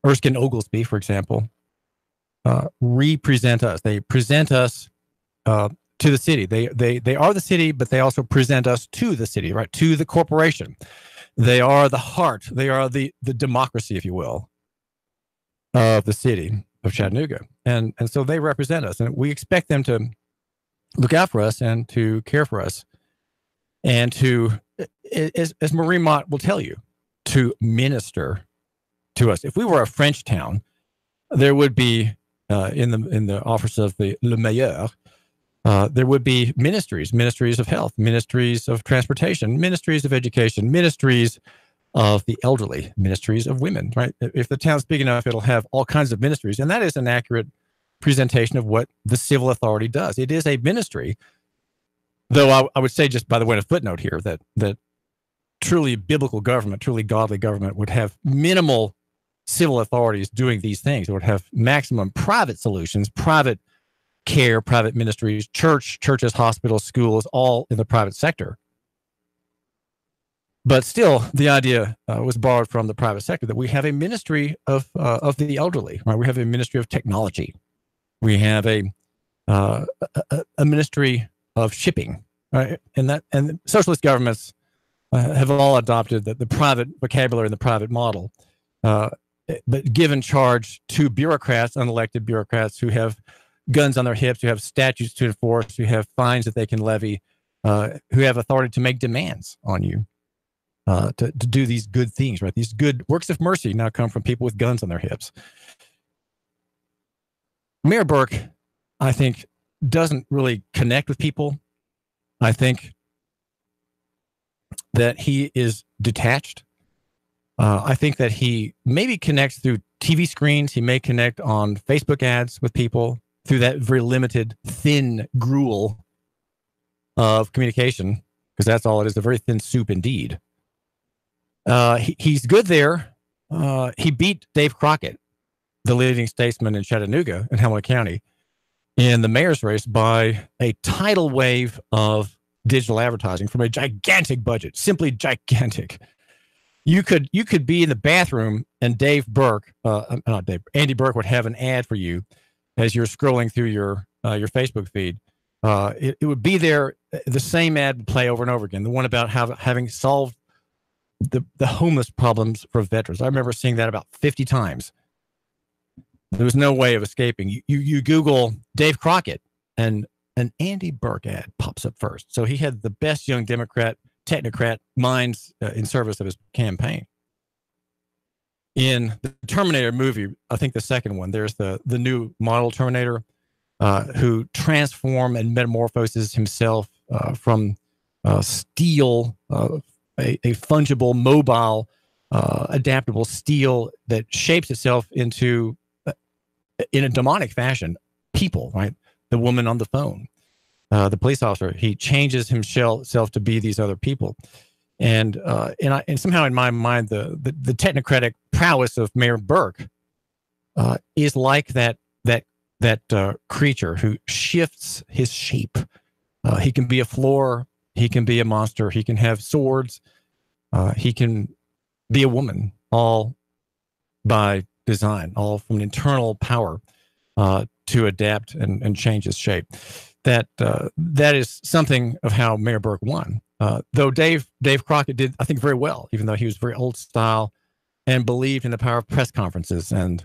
Erskine Oglesby, for example, represent us. They present us to the city. They are the city, but they also present us to the city, right? To the corporation. They are the heart. They are the democracy, if you will, of the city of Chattanooga. And so they represent us, and we expect them to look out for us and to care for us and to, as Marie Mott will tell you, to minister to us. If we were a French town, there would be in the office of the Le Mayor, there would be ministries of health, ministries of transportation, ministries of education, ministries of the elderly, ministries of women, right? If the town's big enough, it'll have all kinds of ministries. And that is an accurate presentation of what the civil authority does. It is a ministry, though I would say, just by the way, a footnote here, that truly biblical government, truly godly government would have minimal civil authorities doing these things. It would have maximum private solutions, private care, private ministries, churches, hospitals, schools, all in the private sector. But still, the idea was borrowed from the private sector that we have a ministry of the elderly, right? We have a ministry of technology. We have a ministry of shipping, right? And socialist governments have all adopted the private vocabulary and the private model, but given charge to bureaucrats, unelected bureaucrats who have guns on their hips, who have statutes to enforce, who have fines that they can levy, who have authority to make demands on you. To do these good things, right? These good works of mercy now come from people with guns on their hips. Mayor Berke, I think, doesn't really connect with people. I think that he is detached. I think that he maybe connects through TV screens. He may connect on Facebook ads with people through that very limited, thin gruel of communication, because that's all it is, a very thin soup indeed. He's good there. He beat Dave Crockett, the leading statesman in Chattanooga and Hamilton County, in the mayor's race by a tidal wave of digital advertising from a gigantic budget, simply gigantic. You could be in the bathroom and Andy Berke would have an ad for you as you're scrolling through your Facebook feed. It would be there. The same ad would play over and over again. The one about having solved the homeless problems for veterans. I remember seeing that about 50 times. There was no way of escaping. You Google Dave Crockett and an Andy Berke ad pops up first. So he had the best young Democrat, technocrat minds in service of his campaign. In the Terminator movie, I think the second one, there's the new model Terminator who transforms and metamorphoses himself from steel, a fungible, mobile adaptable steel that shapes itself into, in a demonic fashion, people, right? The woman on the phone, the police officer, he changes himself to be these other people. And somehow in my mind, the technocratic prowess of Mayor Berke is like that creature who shifts his shape. He can be a floor, he can be a monster, he can have swords, he can be a woman, all by design, all from an internal power to adapt and change his shape. That is something of how Mayor Berke won. Though Dave Crockett did, I think, very well, even though he was very old style and believed in the power of press conferences and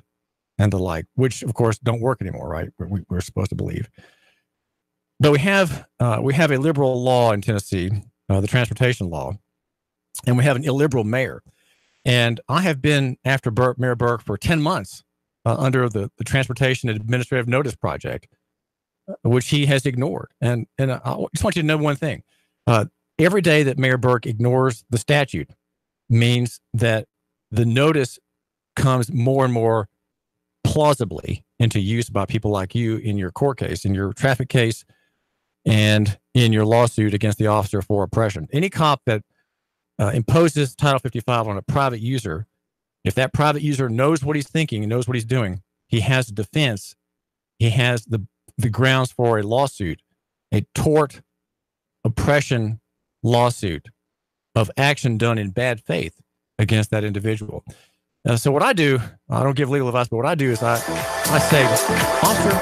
the like, which of course don't work anymore, right? We're supposed to believe. But we have a liberal law in Tennessee, the transportation law, and we have an illiberal mayor. And I have been after Mayor Berke for 10 months under the Transportation Administrative Notice Project, which he has ignored. And I just want you to know one thing. Every day that Mayor Berke ignores the statute means that the notice comes more and more plausibly into use by people like you in your court case, in your traffic case, and in your lawsuit against the officer for oppression. Any cop that imposes Title 55 on a private user, if that private user knows what he's thinking and knows what he's doing, he has a defense. He has the grounds for a lawsuit, a tort oppression lawsuit of action done in bad faith against that individual. So what I do, I don't give legal advice, but what I do is I say, officer,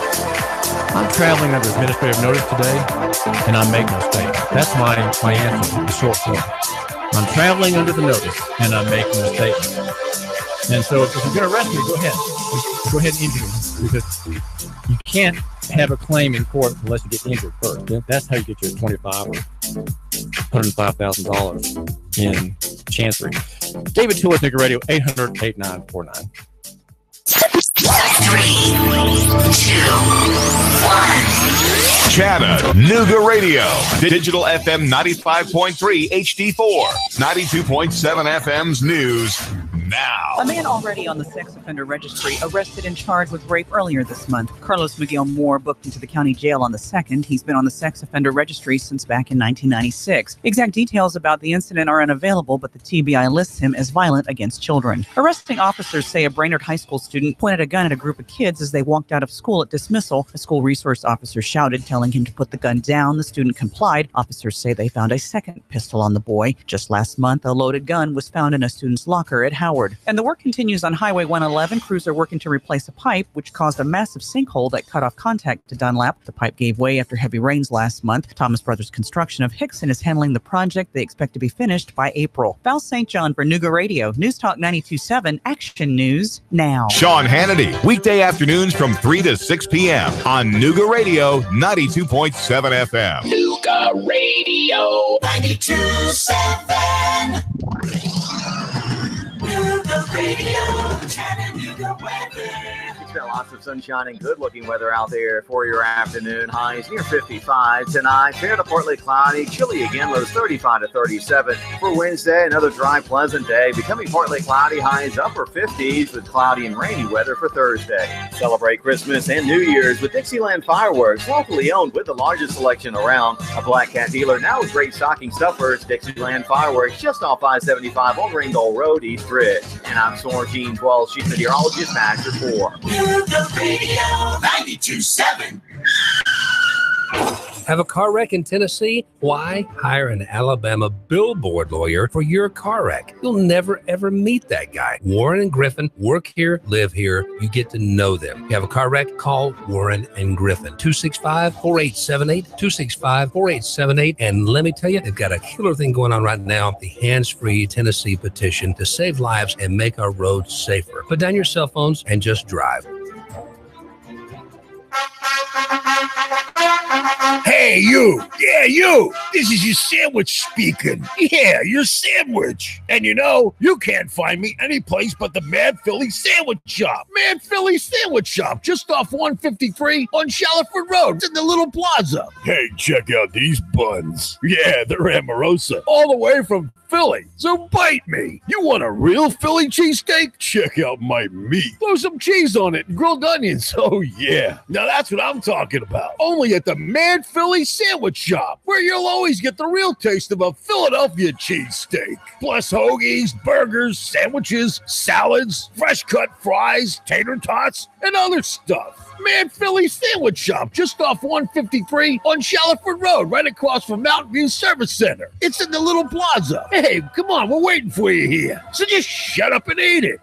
I'm traveling under administrative notice today, and I make no statement. That's my answer, the short form. I'm traveling under the notice, and I'm making a statement. And so if you're going to arrest me, go ahead. Go ahead and injure me, because you can't have a claim in court unless you get injured first. That's how you get your $25,000 or $105,000 in chancery. David Tulis, Nigger Radio, 800-8949. 3, 2, 1. Chattanooga Radio, Digital FM 95.3 HD4, 92.7 FM's news now. A man already on the sex offender registry arrested and charged with rape earlier this month. Carlos Miguel Moore booked into the county jail on the 2nd. He's been on the sex offender registry since back in 1996. Exact details about the incident are unavailable, but the TBI lists him as violent against children. Arresting officers say a Brainerd High School student pointed a gun at a group of kids as they walked out of school at dismissal. A school resource officer shouted, telling him to put the gun down. The student complied. Officers say they found a second pistol on the boy. Just last month, a loaded gun was found in a student's locker at Howard. And the work continues on Highway 111. Crews are working to replace a pipe, which caused a massive sinkhole that cut off contact to Dunlap. The pipe gave way after heavy rains last month. Thomas Brothers Construction of Hickson is handling the project. They expect to be finished by April. Val St. John for Nooga Radio. News Talk 92.7. Action News now. Sean Hannity, weekday afternoons from 3 to 6 p.m. on Nooga Radio, 92.7 FM. Nooga Radio 92.7. Nooga Radio, Chattanooga weather. It's been lots of sunshine and good-looking weather out there for your afternoon. Highs near 55 tonight. Fair to partly cloudy. Chilly again, lows 35 to 37. For Wednesday, another dry, pleasant day. Becoming partly cloudy. Highs upper 50s with cloudy and rainy weather for Thursday. Celebrate Christmas and New Year's with Dixieland Fireworks. Locally owned with the largest selection around. A Black Cat dealer now with great stocking stuffers. Dixieland Fireworks just off 575 on Ringgold Road, East Ridge. And I'm Sorgene 12, Chief Meteorologist, Master 4. Nooga Radio 92.7. Have a car wreck in Tennessee? Why hire an Alabama billboard lawyer for your car wreck? You'll never, ever meet that guy. Warren and Griffin work here, live here. You get to know them. You have a car wreck? Call Warren and Griffin. 265-4878, 265-4878. And let me tell you, they've got a killer thing going on right now, the Hands-Free Tennessee petition to save lives and make our roads safer. Put down your cell phones and just drive. Hey, you. Yeah, you. This is your sandwich speaking. Yeah, your sandwich. And you know, you can't find me any place but the Mad Philly Sandwich Shop. Mad Philly Sandwich Shop, just off 153 on Shaliford Road. It's in the little plaza. Hey, check out these buns. Yeah, they're Amorosa. All the way from Philly. So bite me. You want a real Philly cheesesteak? Check out my meat. Throw some cheese on it and grilled onions. Oh, yeah. Now that's what I'm talking about. Only at the Mad Philly Sandwich Shop, where you'll always get the real taste of a Philadelphia cheesesteak. Plus hoagies, burgers, sandwiches, salads, fresh cut fries, tater tots, and other stuff. Mad Philly Sandwich Shop, just off 153 on Shaliford Road, right across from Mountain View Service Center. It's in the little plaza. Hey, come on, we're waiting for you here. So just shut up and eat it.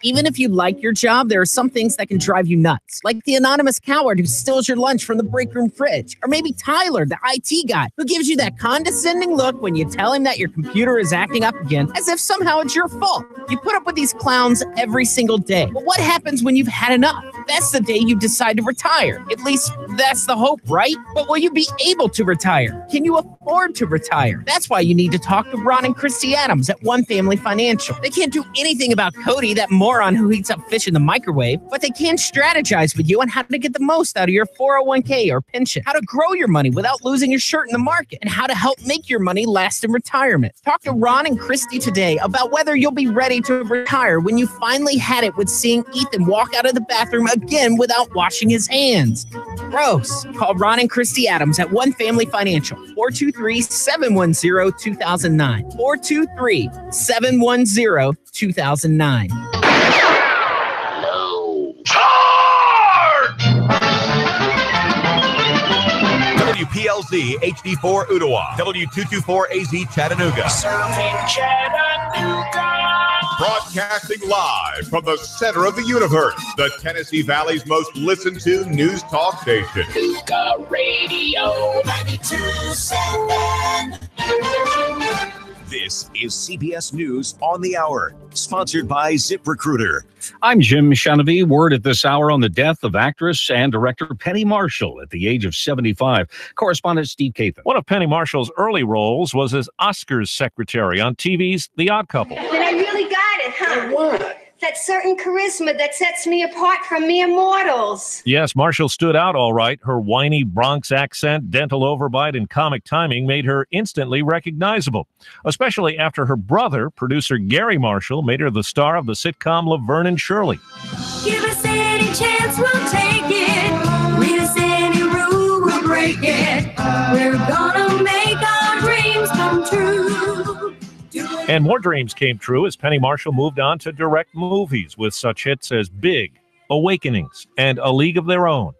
Even if you like your job, there are some things that can drive you nuts, like the anonymous coward who steals your lunch from the break room fridge, or maybe Tyler, the IT guy, who gives you that condescending look when you tell him that your computer is acting up again, as if somehow it's your fault. You put up with these clowns every single day. But what happens when you've had enough? That's the day you decide to retire. At least that's the hope, right? But will you be able to retire? Can you afford to retire? That's why you need to talk to Ron and Christy Adams at One Family Financial. They can't do anything about Cody, that moron who heats up fish in the microwave, but they can strategize with you on how to get the most out of your 401k or pension, how to grow your money without losing your shirt in the market, and how to help make your money last in retirement. Talk to Ron and Christy today about whether you'll be ready to retire when you finally had it with seeing Ethan walk out of the bathroom again without washing his hands. Gross. Call Ron and Christy Adams at One Family Financial, 423-710-2009, 423-710-2009. WPLZ HD4 Ottawa, W224AZ Chattanooga. Serving Chattanooga. Broadcasting live from the center of the universe, the Tennessee Valley's most listened to news talk station. Nuga Radio 92.7. This is CBS News on the Hour, sponsored by ZipRecruiter. I'm Jim Shanovy. Word at this hour on the death of actress and director Penny Marshall at the age of 75. Correspondent Steve Kathan. One of Penny Marshall's early roles was as Oscars secretary on TV's The Odd Couple. But I really got it, huh? What? That certain charisma that sets me apart from mere mortals. Yes, Marshall stood out all right. Her whiny Bronx accent, dental overbite, and comic timing made her instantly recognizable, especially after her brother, producer Gary Marshall, made her the star of the sitcom Laverne and Shirley. Give us any chance, we'll take it. Read us any rule, we'll break it. We're gonna make our dreams come true. And more dreams came true as Penny Marshall moved on to direct movies with such hits as Big, Awakenings, and A League of Their Own.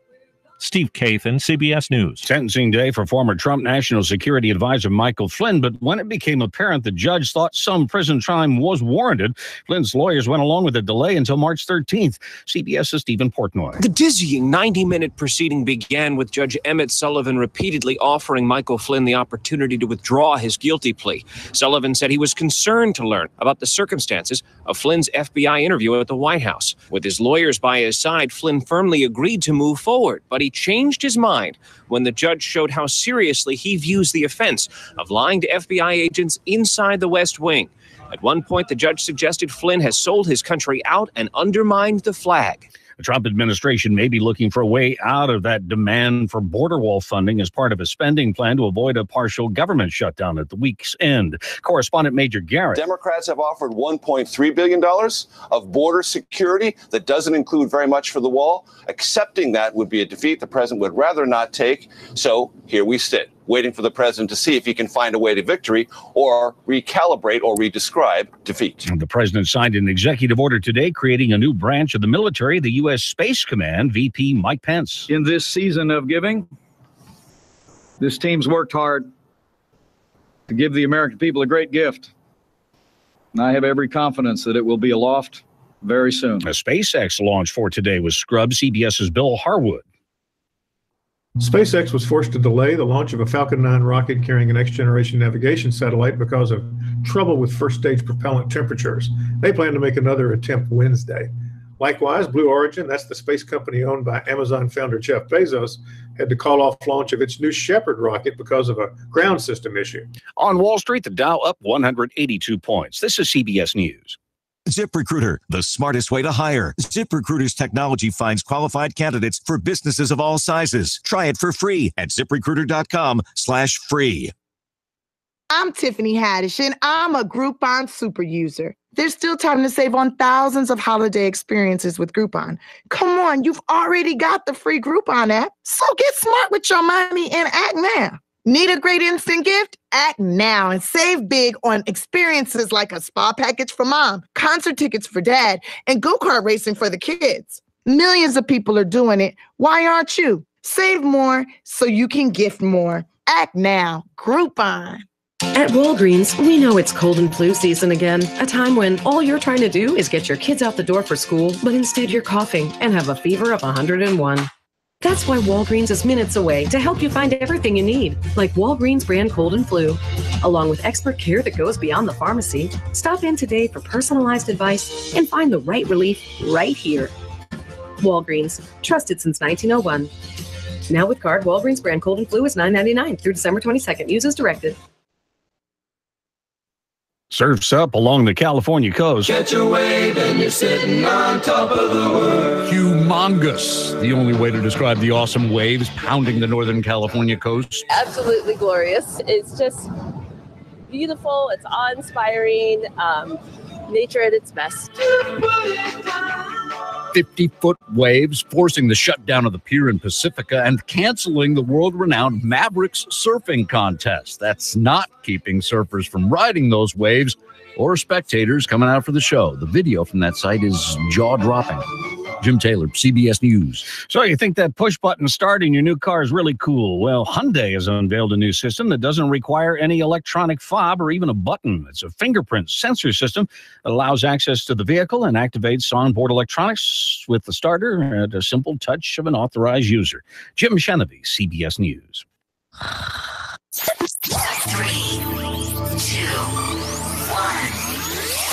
Steve Kathan, CBS News. Sentencing day for former Trump National Security Advisor Michael Flynn, but when it became apparent the judge thought some prison time was warranted, Flynn's lawyers went along with the delay until March 13th. CBS's Stephen Portnoy. The dizzying 90-minute proceeding began with Judge Emmett Sullivan repeatedly offering Michael Flynn the opportunity to withdraw his guilty plea. Sullivan said he was concerned to learn about the circumstances of Flynn's FBI interview at the White House. With his lawyers by his side, Flynn firmly agreed to move forward, but he changed his mind when the judge showed how seriously he views the offense of lying to FBI agents inside the West Wing. At one point, the judge suggested Flynn has sold his country out and undermined the flag. The Trump administration may be looking for a way out of that demand for border wall funding as part of a spending plan to avoid a partial government shutdown at the week's end. Correspondent Major Garrett. Democrats have offered $1.3 billion of border security. That doesn't include very much for the wall. Accepting that would be a defeat the president would rather not take. So here we sit, waiting for the president to see if he can find a way to victory or recalibrate or redescribe defeat. The president signed an executive order today creating a new branch of the military, the U.S. Space Command. VP Mike Pence. In this season of giving, this team's worked hard to give the American people a great gift. And I have every confidence that it will be aloft very soon. A SpaceX launch for today was scrubbed. CBS's Bill Harwood. SpaceX was forced to delay the launch of a Falcon 9 rocket carrying a next-generation navigation satellite because of trouble with first-stage propellant temperatures. They plan to make another attempt Wednesday. Likewise, Blue Origin, that's the space company owned by Amazon founder Jeff Bezos, had to call off launch of its New Shepard rocket because of a ground system issue. On Wall Street, the Dow up 182 points. This is CBS News. ZipRecruiter, the smartest way to hire. ZipRecruiter's technology finds qualified candidates for businesses of all sizes. Try it for free at ZipRecruiter.com/free. I'm Tiffany Haddish, and I'm a Groupon super user. There's still time to save on thousands of holiday experiences with Groupon. Come on, you've already got the free Groupon app, so get smart with your money and act now. Need a great instant gift? Act now and save big on experiences like a spa package for mom, concert tickets for dad, and go-kart racing for the kids. Millions of people are doing it. Why aren't you? Save more so you can gift more. Act now. Groupon. At Walgreens, we know it's cold and flu season again, a time when all you're trying to do is get your kids out the door for school, but instead you're coughing and have a fever of 101. That's why Walgreens is minutes away to help you find everything you need, like Walgreens brand cold and flu. Along with expert care that goes beyond the pharmacy, stop in today for personalized advice and find the right relief right here. Walgreens, trusted since 1901. Now with card, Walgreens brand cold and flu is $9.99 through December 22nd. Use as directed. Surfs up along the California coast. Catch a wave and you're sitting on top of the world. Humongous. The only way to describe the awesome waves pounding the Northern California coast. Absolutely glorious. It's just beautiful. It's awe-inspiring. Nature at its best. 50-foot waves forcing the shutdown of the pier in Pacifica and canceling the world-renowned Mavericks surfing contest. That's not keeping surfers from riding those waves or spectators coming out for the show. The video from that site is jaw-dropping. Jim Taylor, CBS News. So you think that push-button start in your new car is really cool? Well, Hyundai has unveiled a new system that doesn't require any electronic fob or even a button. It's a fingerprint sensor system that allows access to the vehicle and activates onboard electronics with the starter at a simple touch of an authorized user. Jim Chenevy, CBS News. 3, 2, 1.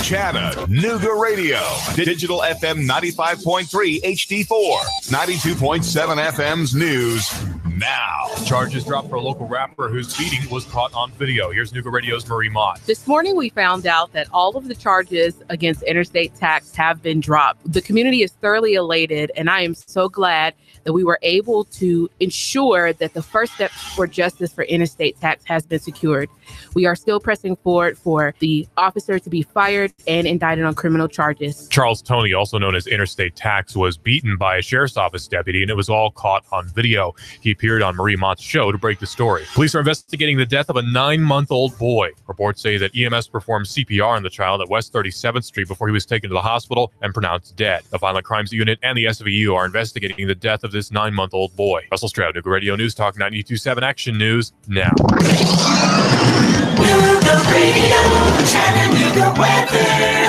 Chattanooga Radio. Digital FM 95.3 HD4. 92.7 FM's news now. Charges dropped for a local rapper whose speeding was caught on video. Here's Nooga Radio's Marie Mott. This morning, we found out that all of the charges against interstate tax have been dropped. The community is thoroughly elated, and I am so glad that we were able to ensure that the first step for justice for interstate tax has been secured. We are still pressing forward for the officer to be fired and indicted on criminal charges. Charles Toney, also known as Interstate Tax, was beaten by a sheriff's office deputy, and it was all caught on video. He appeared on Marie Mott's show to break the story. Police are investigating the death of a 9-month-old boy. Reports say that EMS performed CPR on the child at West 37th Street before he was taken to the hospital and pronounced dead. The Violent Crimes Unit and the SVU are investigating the death of this 9-month-old boy. Russell Stroud, Nooga Radio News Talk 92.7 Action News now.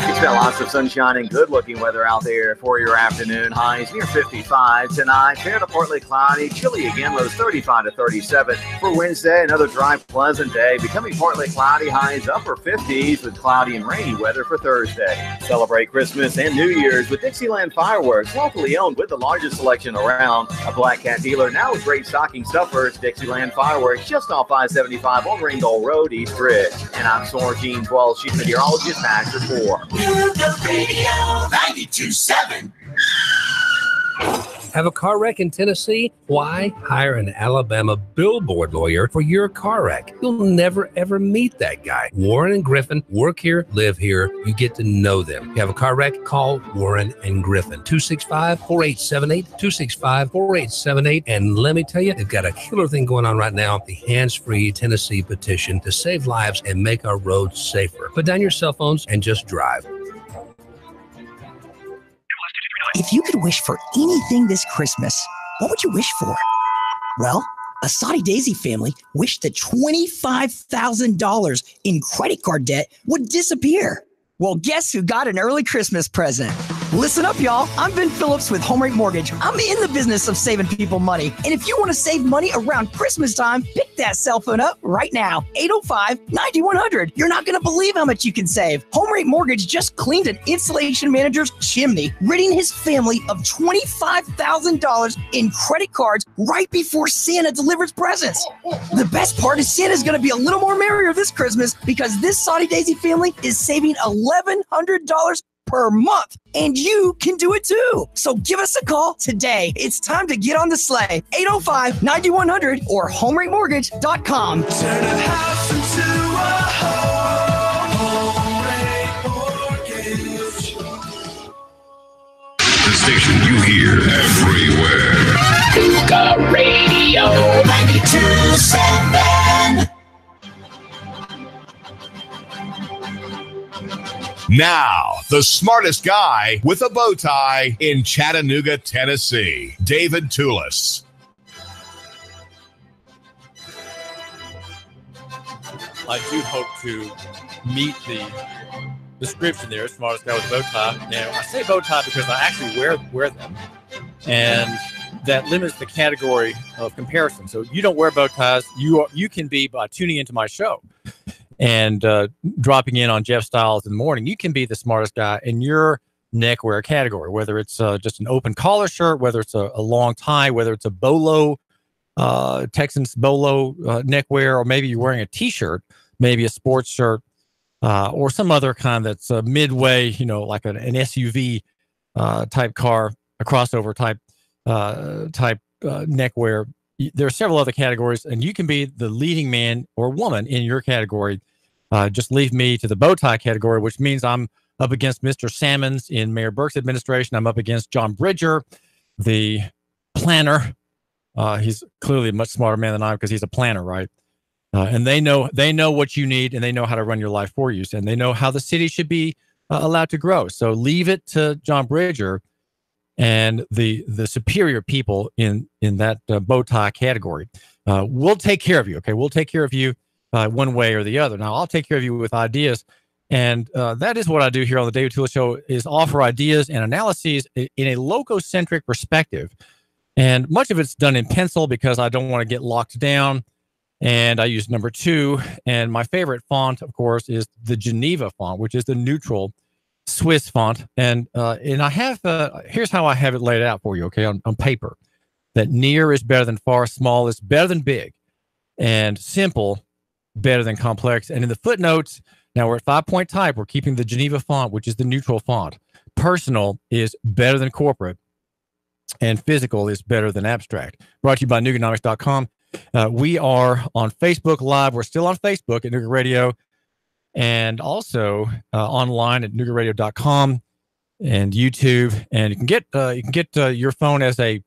It's got lots of sunshine and good-looking weather out there for your afternoon. Highs near 55 tonight. Fair to partly cloudy. Chilly again. Lows 35 to 37 for Wednesday. Another dry, pleasant day. Becoming partly cloudy. Highs upper 50s with cloudy and rainy weather for Thursday. Celebrate Christmas and New Year's with Dixieland Fireworks. Locally owned with the largest selection around. A Black Cat dealer now with great stocking stuffers. Dixieland Fireworks just off 575 on Ringgold Road, East Ridge. And I'm Sorgene 12, Chief Meteorologist, Max Report. Nooga Radio 92.7. Have a car wreck in Tennessee? Why hire an Alabama billboard lawyer for your car wreck? You'll never, ever meet that guy. Warren and Griffin work here, live here. You get to know them. You have a car wreck? Call Warren and Griffin. 265-4878, 265-4878. And let me tell you, they've got a killer thing going on right now, the Hands-Free Tennessee petition to save lives and make our roads safer. Put down your cell phones and just drive. If you could wish for anything this Christmas, what would you wish for? Well, a Saudi Daisy family wished that $25,000 in credit card debt would disappear. Well, guess who got an early Christmas present? Listen up, y'all. I'm Ben Phillips with Home Rate Mortgage. I'm in the business of saving people money. And if you want to save money around Christmas time, pick that cell phone up right now. 805-9100. You're not going to believe how much you can save. Home Rate Mortgage just cleaned an installation manager's chimney, ridding his family of $25,000 in credit cards right before Santa delivers presents. The best part is Santa's going to be a little more merrier this Christmas because this Saudi Daisy family is saving $1,100 per month, and you can do it too. So give us a call today. It's time to get on the sleigh. 805-9100 or homeratemortgage.com. Turn a house into a home rate mortgage. The station you hear everywhere. Cougar Radio 92.7. Now, the smartest guy with a bow tie in Chattanooga, Tennessee, David Toulis. I do hope to meet the description there, smartest guy with a bow tie. Now, I say bow tie because I actually wear them, and that limits the category of comparison. So you don't wear bow ties. You can be, by tuning into my show and dropping in on Jeff Styles in the morning, you can be the smartest guy in your neckwear category, whether it's just an open collar shirt, whether it's a long tie, whether it's a bolo, Texans bolo neckwear, or maybe you're wearing a T-shirt, maybe a sports shirt, or some other kind that's midway, like an SUV type car, a crossover type neckwear. There are several other categories, and you can be the leading man or woman in your category. Just leave me to the bow tie category, which means I'm up against Mr. Salmons in Mayor Burke's administration. I'm up against John Bridger, the planner. He's clearly a much smarter man than I am because he's a planner, right? And they know what you need, and they know how to run your life for you, and they know how the city should be allowed to grow. So leave it to John Bridger and the superior people in that bow tie category. We'll take care of you, okay? We'll take care of you one way or the other. Now, I'll take care of you with ideas, and that is what I do here on the David Toulis Show, is offer ideas and analyses in a logocentric perspective. And much of it's done in pencil because I don't want to get locked down, and I use number 2. And my favorite font, of course, is the Geneva font, which is the neutral Swiss font. And I have here's how I have it laid out for you, okay, on paper. That near is better than far, small is better than big, and simple better than complex. And in the footnotes, now we're at 5-point type. We're keeping the Geneva font, which is the neutral font. Personal is better than corporate, and physical is better than abstract. Brought to you by Nuganomics.com. We are on Facebook Live. We're still on Facebook at Nuga Radio, and also online at NugaRadio.com and YouTube. And you can get your phone as a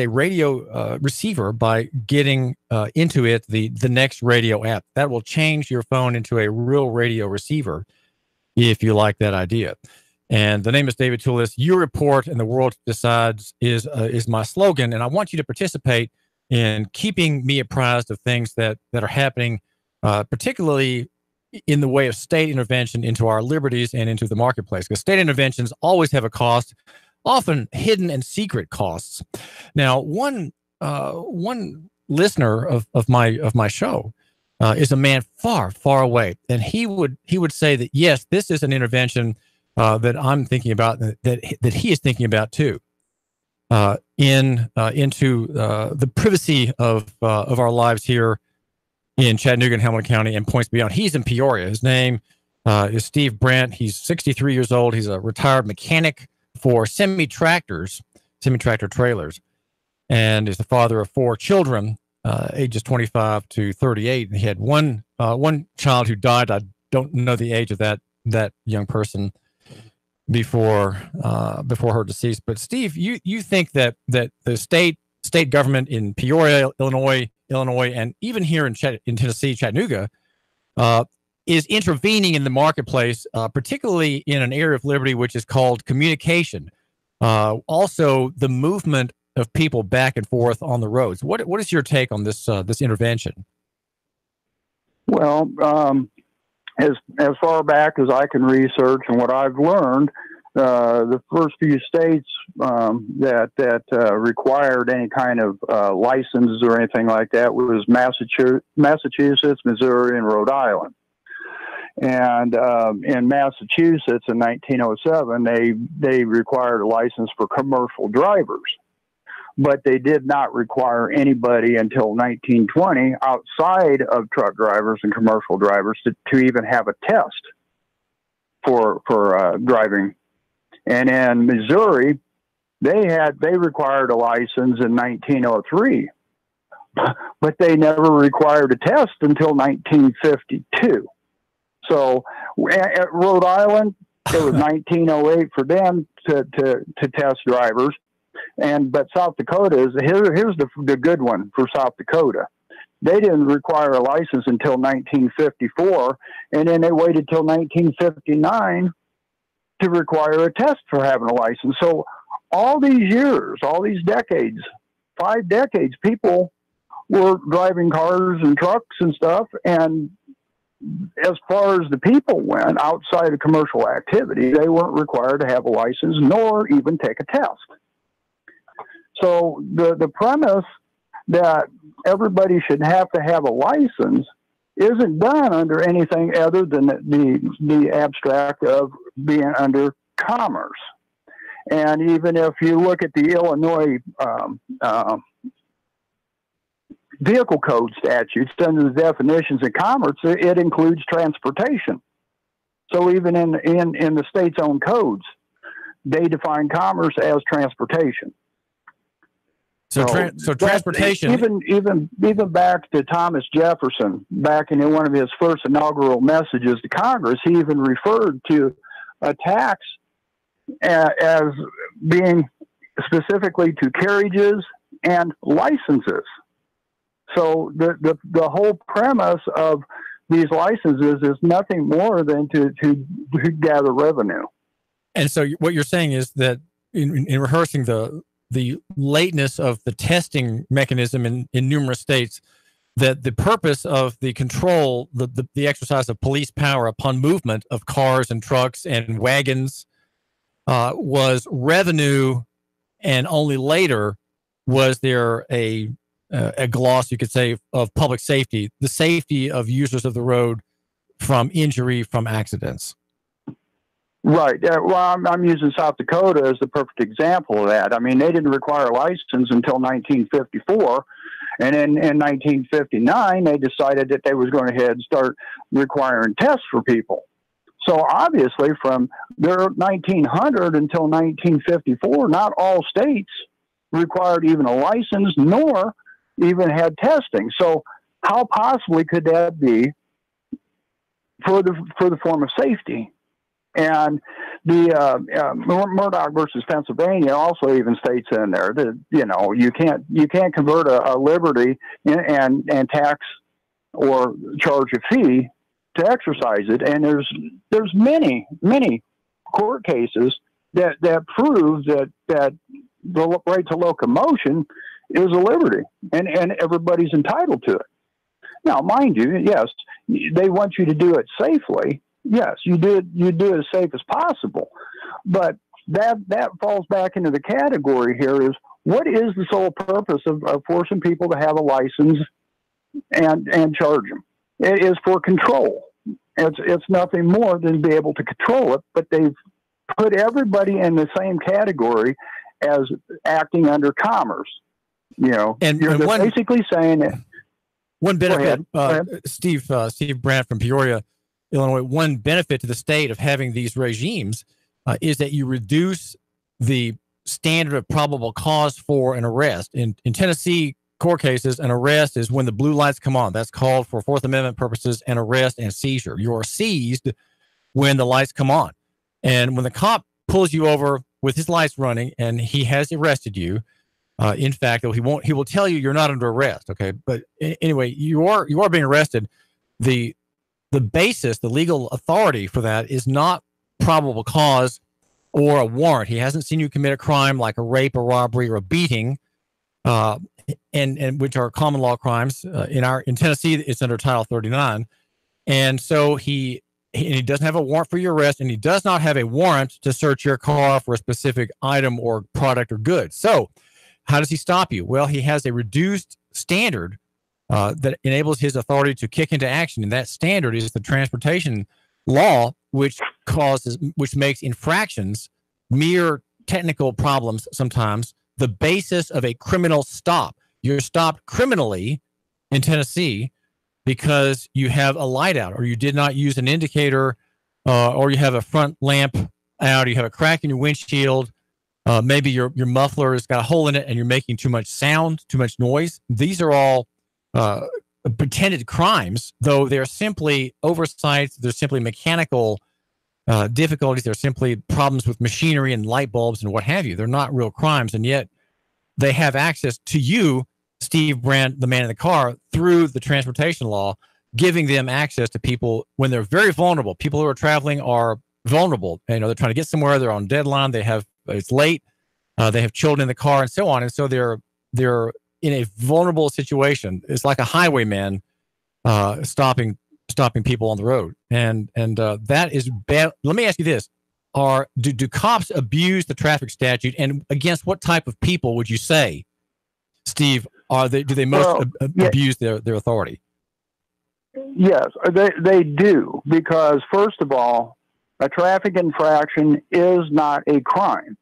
radio receiver by getting into it the Next Radio app. That will change your phone into a real radio receiver if you like that idea. And the name is David Toulis. You report and the world decides is my slogan. And I want you to participate in keeping me apprised of things that are happening, particularly in the way of state intervention into our liberties and into the marketplace. Because state interventions always have a cost, often hidden and secret costs. Now, one listener of my show is a man far, far away, and he would say that yes, this is an intervention that I'm thinking about, that he is thinking about too, into the privacy of our lives here in Chattanooga and Hamilton County and points beyond. He's in Peoria. His name is Steve Brandt. He's 63 years old. He's a retired mechanic for semi-tractor trailers, and is the father of 4 children, ages 25 to 38. And he had one child who died. I don't know the age of that young person before her decease. But Steve, you think that the state government in Peoria, Illinois, and even here in Tennessee, Chattanooga, is intervening in the marketplace, particularly in an area of liberty which is called communication. Also, the movement of people back and forth on the roads. What is your take on this intervention? Well, as far back as I can research and what I've learned, the first few states that required any kind of licenses or anything like that was Massachusetts, Missouri, and Rhode Island. And in Massachusetts in 1907, they required a license for commercial drivers, but they did not require anybody until 1920 outside of truck drivers and commercial drivers to even have a test for driving. And in Missouri, they required a license in 1903, but they never required a test until 1952. So at Rhode Island, it was 1908 for them to test drivers. But South Dakota here's the good one for South Dakota. They didn't require a license until 1954, and then they waited till 1959 to require a test for having a license. So all these years, all these decades, 5 decades, people were driving cars and trucks and stuff, and as far as the people went, outside of commercial activity, they weren't required to have a license nor even take a test. So the premise that everybody should have to have a license isn't done under anything other than the abstract of being under commerce. And even if you look at the Illinois vehicle code statutes, under the definitions of commerce, it includes transportation. So even in the state's own codes, they define commerce as transportation. So transportation, even back to Thomas Jefferson, back in one of his first inaugural messages to Congress, he even referred to a tax as being specifically to carriages and licenses. So the whole premise of these licenses is nothing more than to gather revenue. And so what you're saying is that in rehearsing the lateness of the testing mechanism in numerous states, that the purpose of the control, the exercise of police power upon movement of cars and trucks and wagons was revenue, and only later was there a gloss, you could say, of public safety, the safety of users of the road from injury from accidents. Right. Well, I'm using South Dakota as the perfect example of that. I mean, they didn't require a license until 1954. And in 1959, they decided that they was going ahead and start requiring tests for people. So obviously from their 1900 until 1954, not all states required even a license nor even had testing. So how possibly could that be for the form of safety? And the Murdoch versus Pennsylvania also even states in there that you can't convert a liberty and tax or charge a fee to exercise it. And there's many court cases that prove that the right to locomotion is a liberty, and everybody's entitled to it. Now, mind you, yes, they want you to do it safely. Yes, you do it as safe as possible, but that falls back into the category here is what is the sole purpose of forcing people to have a license and charge them? It is for control. It's nothing more than be able to control it, but they've put everybody in the same category as acting under commerce. And you're basically saying that. One benefit, Steve Brandt from Peoria, Illinois, one benefit to the state of having these regimes is that you reduce the standard of probable cause for an arrest. In Tennessee court cases, an arrest is when the blue lights come on. That's called for Fourth Amendment purposes an arrest and seizure. You are seized when the lights come on. And when the cop pulls you over with his lights running and he has arrested you, in fact, though he will tell you you're not under arrest. Okay. But anyway, you are being arrested. The basis, the legal authority for that is not probable cause or a warrant. He hasn't seen you commit a crime like a rape, a robbery, or a beating, and which are common law crimes. In Tennessee, it's under Title 39. And so he he doesn't have a warrant for your arrest, and he does not have a warrant to search your car for a specific item or product or good. So how does he stop you? Well, he has a reduced standard that enables his authority to kick into action. And that standard is the transportation law, which makes infractions, mere technical problems sometimes, the basis of a criminal stop. You're stopped criminally in Tennessee because you have a light out, or you did not use an indicator, or you have a front lamp out, or you have a crack in your windshield, maybe your muffler has got a hole in it and you're making too much sound, too much noise. These are all pretended crimes, though they're simply oversights, they're simply mechanical difficulties, they're simply problems with machinery and light bulbs and what have you. They're not real crimes, and yet they have access to you, Steve Brandt, the man in the car, through the transportation law, giving them access to people when they're very vulnerable. People who are traveling are vulnerable. You know, they're trying to get somewhere, they're on deadline, it's late, they have children in the car, and so on. And so they're in a vulnerable situation. It's like a highwayman stopping people on the road, and that is bad. Let me ask you this: do cops abuse the traffic statute, and against what type of people would you say, Steve? Do they most abuse their authority? Yes, they do, because first of all, a traffic infraction is not a crime.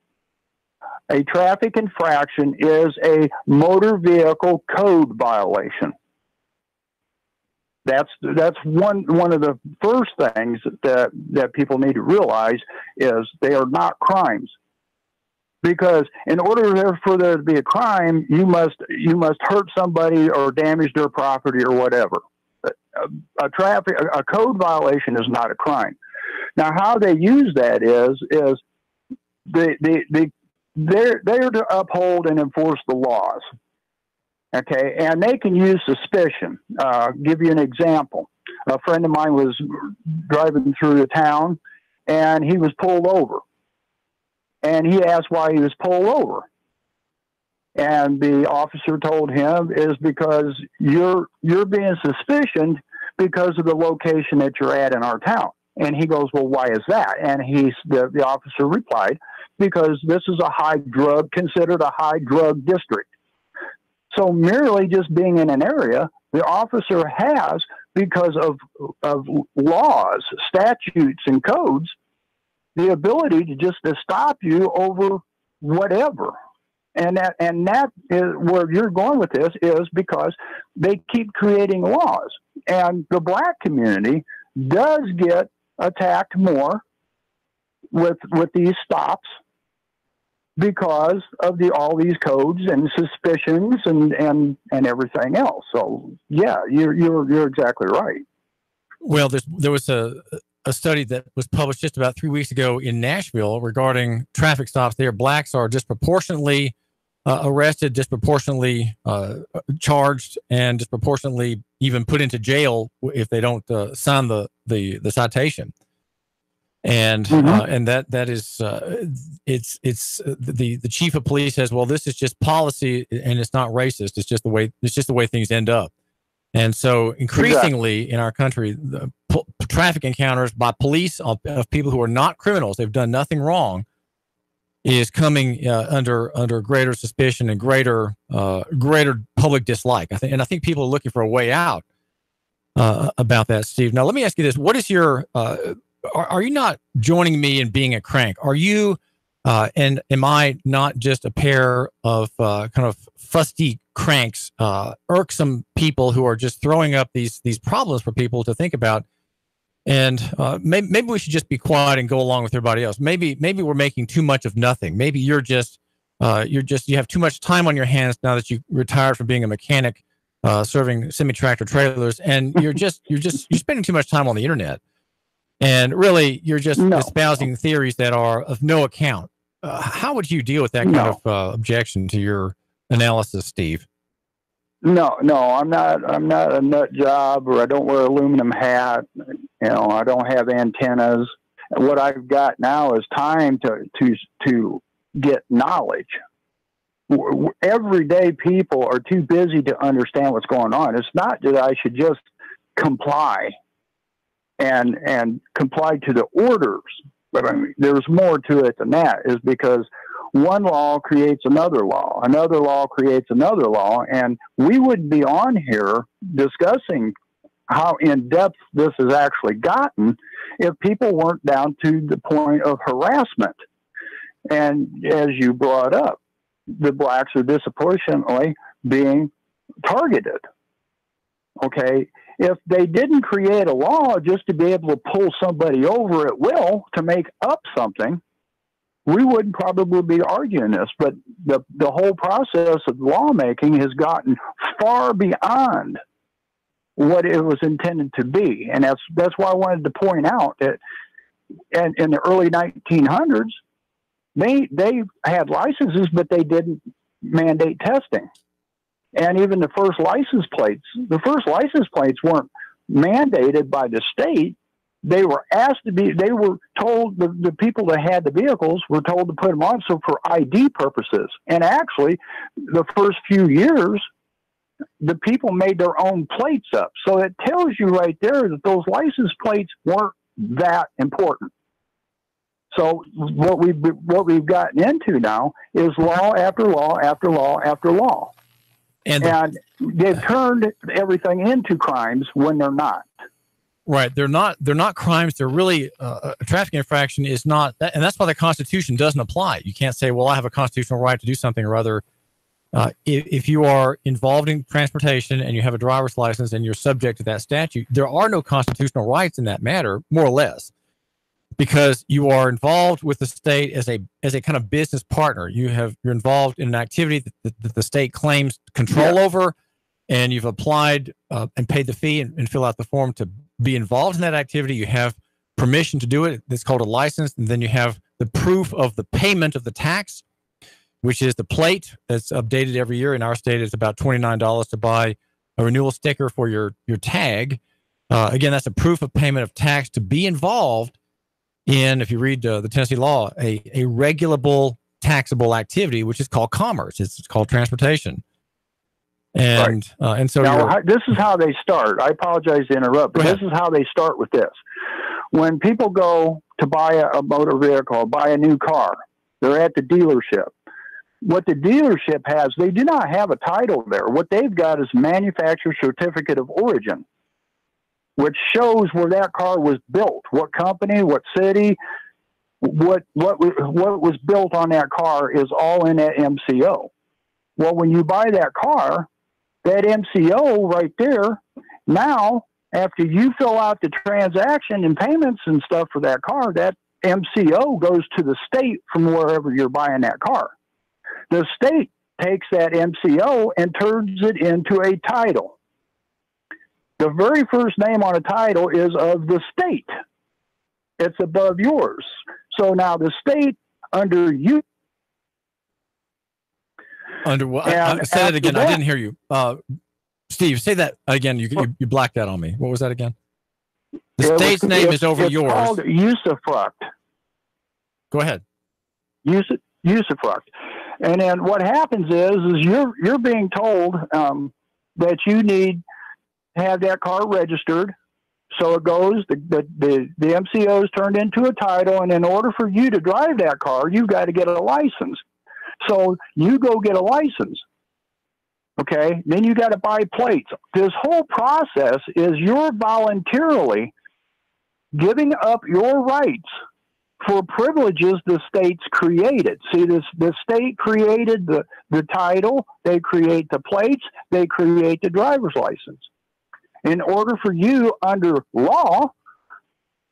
A traffic infraction is a motor vehicle code violation. That's one of the first things that people need to realize is they are not crimes. Because in order for there to be a crime, you must hurt somebody or damage their property or whatever. A code violation is not a crime. Now, how they use that is they're to uphold and enforce the laws. Okay, and they can use suspicion. Give you an example. A friend of mine was driving through the town, and he was pulled over. And he asked why he was pulled over. And the officer told him is because you're being suspicioned because of the location that you're at in our town. And he goes, well, why is that? And the officer replied, because this is considered a high drug district. So merely just being in an area, the officer has, because of laws, statutes, and codes, the ability to stop you over whatever. And that is where you're going with this, is because they keep creating laws. And the black community does get attacked more with these stops because of all these codes and suspicions and everything else. So yeah, you're exactly right. Well, there was a study that was published just about 3 weeks ago in Nashville regarding traffic stops there. Blacks are disproportionately arrested, disproportionately charged, and disproportionately even put into jail if they don't sign the citation. And and that is the chief of police says, well, this is just policy and it's not racist. It's just the way things end up. And so increasingly in our country, the traffic encounters by police of people who are not criminals, they've done nothing wrong, is coming under greater suspicion and greater public dislike. I think people are looking for a way out about that, Steve. Now, let me ask you this: what is your are you not joining me in being a crank? Are you and am I not just a pair of kind of fusty cranks, irksome people who are just throwing up these problems for people to think about? And maybe we should just be quiet and go along with everybody else. Maybe we're making too much of nothing. Maybe you have too much time on your hands now that you retired from being a mechanic, serving semi-tractor trailers, and you're spending too much time on the internet. And really, you're just espousing theories that are of no account. How would you deal with that kind of objection to your analysis, Steve? No, I'm not a nut job, or I don't wear an aluminum hat. I don't have antennas. What I've got now is time to get knowledge. Everyday people are too busy to understand what's going on. It's not that I should just comply. and complied to the orders. But I mean, there's more to it than that, is because one law creates another law creates another law, and we wouldn't be on here discussing how in depth this has actually gotten if people weren't down to the point of harassment. And as you brought up, the blacks are disproportionately being targeted. Okay, if they didn't create a law just to be able to pull somebody over at will to make up something, we wouldn't probably be arguing this. But the whole process of lawmaking has gotten far beyond what it was intended to be. And that's why I wanted to point out that in the early 1900s, they had licenses, but they didn't mandate testing. And even the first license plates weren't mandated by the state. They were told, the people that had the vehicles were told to put them on for ID purposes. And actually, the first few years, the people made their own plates up. So it tells you right there that those license plates weren't that important. So what we've gotten into now is law after law after law after law. And they've turned everything into crimes when they're not. Right. They're not crimes. They're really a traffic infraction is not that. And that's why the Constitution doesn't apply. You can't say, well, I have a constitutional right to do something or other. If you are involved in transportation and you have a driver's license and you're subject to that statute, there are no constitutional rights in that matter, more or less, because you are involved with the state as a kind of business partner. You're involved in an activity that the state claims control over, and you've applied and paid the fee and fill out the form to be involved in that activity. You have permission to do it. It's called a license. And then you have the proof of the payment of the tax, which is the plate that's updated every year. In our state, it's about $29 to buy a renewal sticker for your tag. Again, that's a proof of payment of tax to be involved in, if you read the Tennessee law, a regulable taxable activity, which is called commerce. It's called transportation. And and so now, this is how they start. I apologize to interrupt, but this is how they start with this. When people go to buy a motor vehicle, buy a new car, they're at the dealership. What the dealership has, they do not have a title there. What they've got is manufacturer certificate of origin, which shows where that car was built, what company, what city, what was built on that car is all in that MCO. Well, when you buy that car, that MCO right there, now, after you fill out the transaction and payments and stuff for that car, that MCO goes to the state from wherever you're buying that car. The state takes that MCO and turns it into a title. The very first name on a title is of the state. It's above yours. So now the state under you. Under what? Say that again. I didn't hear you. Steve, say that again. You blacked out on me. What was that again? The state's name is over yours. It's called usufruct. Go ahead. Usufruct. And then what happens is you're being told that you need to have that car registered. So it goes, the MCO is turned into a title, and in order for you to drive that car, you've got to get a license. So you go get a license. Okay, then you got to buy plates. This whole process is you're voluntarily giving up your rights for privileges the state's created. See, the state created the title, they create the plates, they create the driver's license. In order for you under law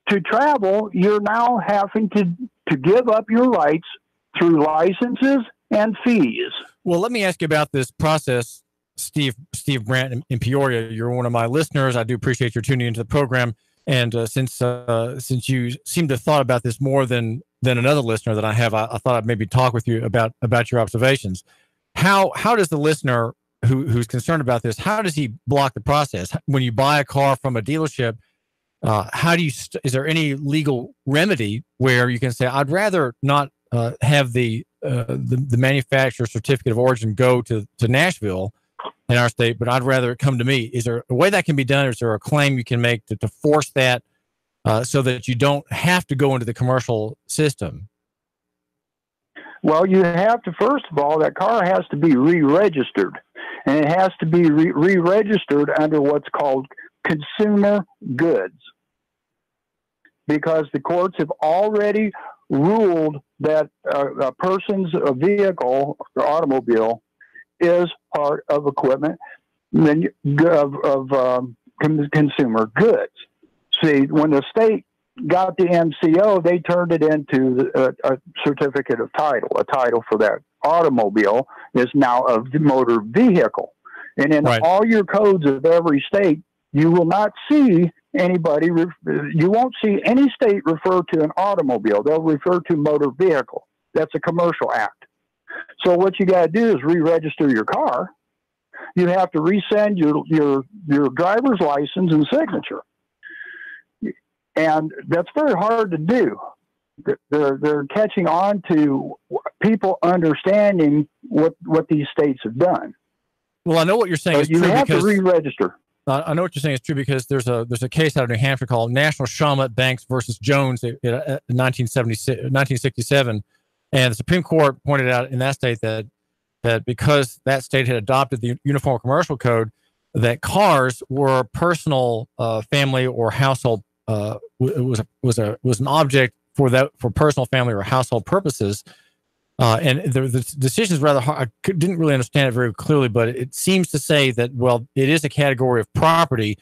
to travel, you're now having to give up your rights through licenses and fees. Well, let me ask you about this process, Steve Brandt in Peoria. You're one of my listeners. I do appreciate your tuning into the program. And since you seem to have thought about this more than another listener that I have, I thought I'd maybe talk with you about your observations. How does the listener who's concerned about this, how does he block the process? When you buy a car from a dealership, how do you? Is there any legal remedy where you can say, I'd rather not have the manufacturer certificate of origin go to Nashville in our state, but I'd rather it come to me? Is there a way that can be done? Or is there a claim you can make to force that so that you don't have to go into the commercial system? Well, you have to, first of all, that car has to be re-registered. And it has to be re-registered under what's called consumer goods. Because the courts have already ruled that a person's vehicle or automobile is part of equipment of consumer goods. See, when the state got the MCO, they turned it into a certificate of title. A title for that automobile is now a motor vehicle. And in all your codes of every state, you will not see anybody, you won't see any state refer to an automobile. They'll refer to motor vehicle. That's a commercial act. So what you got to do is re-register your car. You have to resend your driver's license and signature. And that's very hard to do. They're catching on to people understanding what these states have done. Well, I know what you're saying is true. You have to re-register. I know what you're saying is true because there's a case out of New Hampshire called National Shawmut Banks versus Jones in 1967, and the Supreme Court pointed out in that state that because that state had adopted the Uniform Commercial Code, that cars were personal, family, or household. Was an object for personal, family, or household purposes. And the decision is rather hard. I didn't really understand it very clearly, but it seems to say that, well, it is a category of property.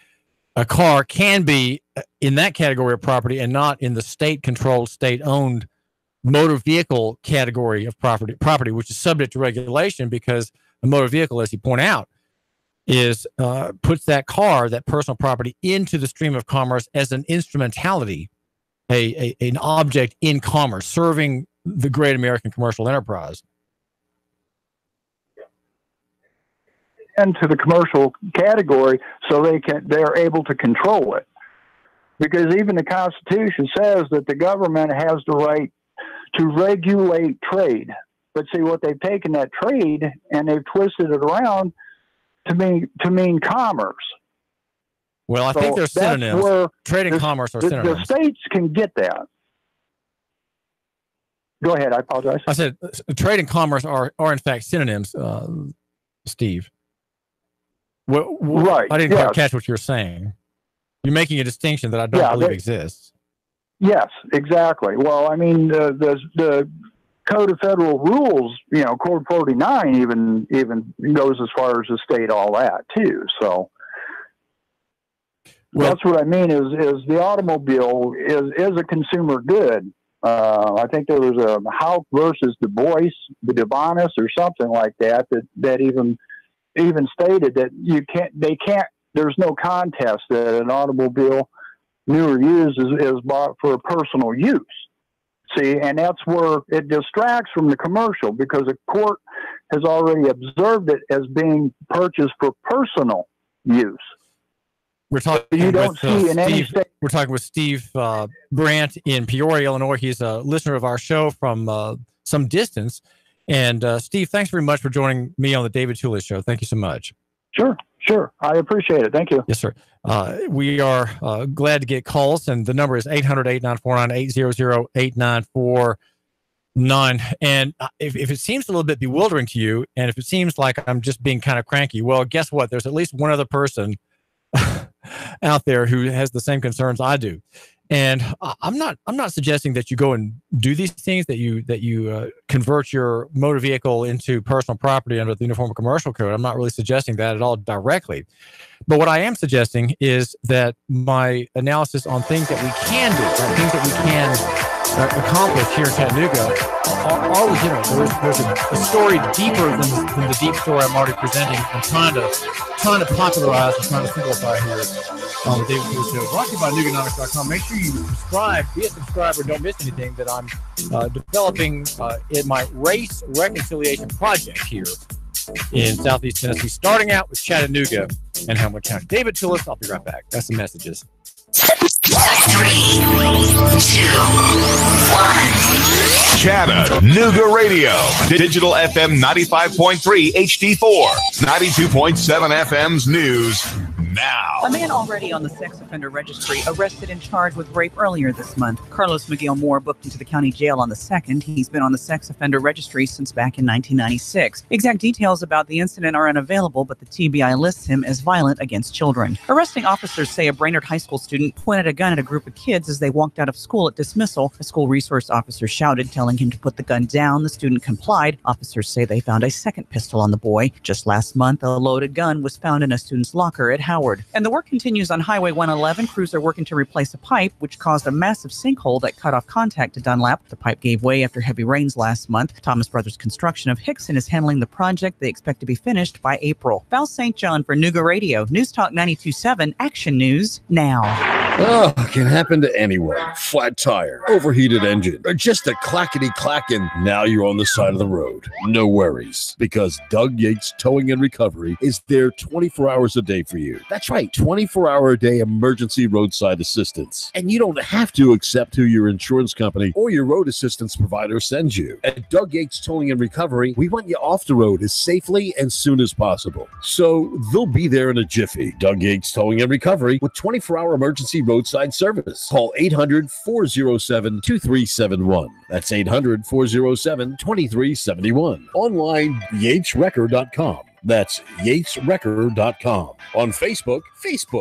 A car can be in that category of property and not in the state-controlled, state-owned motor vehicle category of property, which is subject to regulation because a motor vehicle, as you point out, is puts that car, that personal property, into the stream of commerce as an instrumentality, an object in commerce, serving the great American commercial enterprise. Into the commercial category, so they're able to control it. Because even the Constitution says that the government has the right to regulate trade. But see, what they've taken that trade and they've twisted it around to mean commerce. Well, I think they're synonyms. Trade and commerce are synonyms. The states can get that. Go ahead. I apologize. I said trade and commerce are in fact synonyms, Steve. Right. I didn't quite catch what you're saying. You're making a distinction that I don't believe exists. Yes, exactly. Well, I mean, the Code of Federal Rules, Code 49 even goes as far as to state all that too. So that's what I mean is the automobile is a consumer good. I think there was a House versus Du Bois, or something like that even stated that there's no contest that an automobile, new or used, is bought for personal use. See, and that's where it distracts from the commercial because the court has already observed it as being purchased for personal use. We're talking We're talking with Steve Brandt in Peoria, Illinois. He's a listener of our show from some distance. And Steve, thanks very much for joining me on the David Tulis Show. Thank you so much. Sure. I appreciate it. Thank you. Yes, sir. We are glad to get calls, and the number is 800-8949, 800-8949. And if it seems a little bit bewildering to you, and if it seems like I'm just being kind of cranky, well, guess what? There's at least one other person out there who has the same concerns I do. And I'm not suggesting that you go and do these things, that you convert your motor vehicle into personal property under the Uniform Commercial Code. I'm not really suggesting that at all directly. But what I am suggesting is that my analysis on things that we can do, things that we can accomplish here in Chattanooga are legitimate. There's a story deeper than the deep story I'm already presenting. I'm trying to popularize and trying to simplify here on the David Tulis Show. Brought to you by Nuganomics.com. Make sure you subscribe. Be a subscriber. Don't miss anything that I'm developing in my race reconciliation project here in Southeast Tennessee, starting out with Chattanooga and Hamilton County. David Tulis, I'll be right back. That's the messages. 3, 2, 1. Chattanooga Radio. Digital FM 95.3 HD4. 92.7 FM's News Now, a man already on the sex offender registry arrested and charged with rape earlier this month. Carlos Miguel Moore booked into the county jail on the 2nd. He's been on the sex offender registry since back in 1996. Exact details about the incident are unavailable, but the TBI lists him as violent against children. Arresting officers say a Brainerd High School student pointed a gun at a group of kids as they walked out of school at dismissal. A school resource officer shouted, telling him to put the gun down. The student complied. Officers say they found a second pistol on the boy. Just last month, a loaded gun was found in a student's locker at Howard. And the work continues on Highway 111. Crews are working to replace a pipe, which caused a massive sinkhole that cut off contact to Dunlap. The pipe gave way after heavy rains last month. Thomas Brothers Construction of Hickson is handling the project. They expect to be finished by April. Val St. John for Nuga Radio. News Talk 92.7. Action News now. Oh, it can happen to anyone. Flat tire, overheated engine, or just a clackety-clacking. Now you're on the side of the road. No worries, because Doug Yates Towing and Recovery is there 24 hours a day for you. That's right, 24-hour-a-day emergency roadside assistance. And you don't have to accept who your insurance company or your road assistance provider sends you. At Doug Yates Towing and Recovery, we want you off the road as safely and soon as possible. So they'll be there in a jiffy. Doug Yates Towing and Recovery with 24-hour emergency roadside service. Call 800-407-2371. That's 800-407-2371. Online, yateswrecker.com. That's yateswrecker.com. On Facebook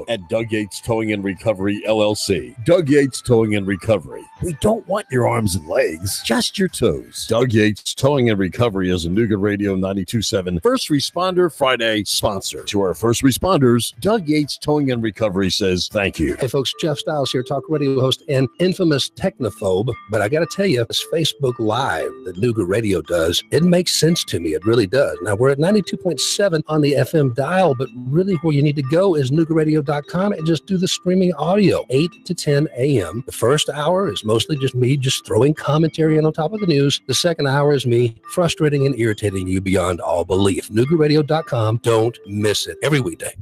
at Doug Yates Towing and Recovery, LLC. Doug Yates Towing and Recovery. We don't want your arms and legs, just your toes. Doug Yates Towing and Recovery is a Nuga Radio 92.7 First Responder Friday sponsor. To our first responders, Doug Yates Towing and Recovery says thank you. Hey folks, Jeff Stiles here, talk radio host and infamous technophobe. But I got to tell you, this Facebook Live that Nuga Radio does, it makes sense to me. It really does. Now, we're at 92.7 on the FM dial, but really where you need to go is nugaradio.com and just do the streaming audio, 8 to 10 a.m. The first hour is mostly just me just throwing commentary in on top of the news. The second hour is me frustrating and irritating you beyond all belief. nugaradio.com. Don't miss it. Every weekday.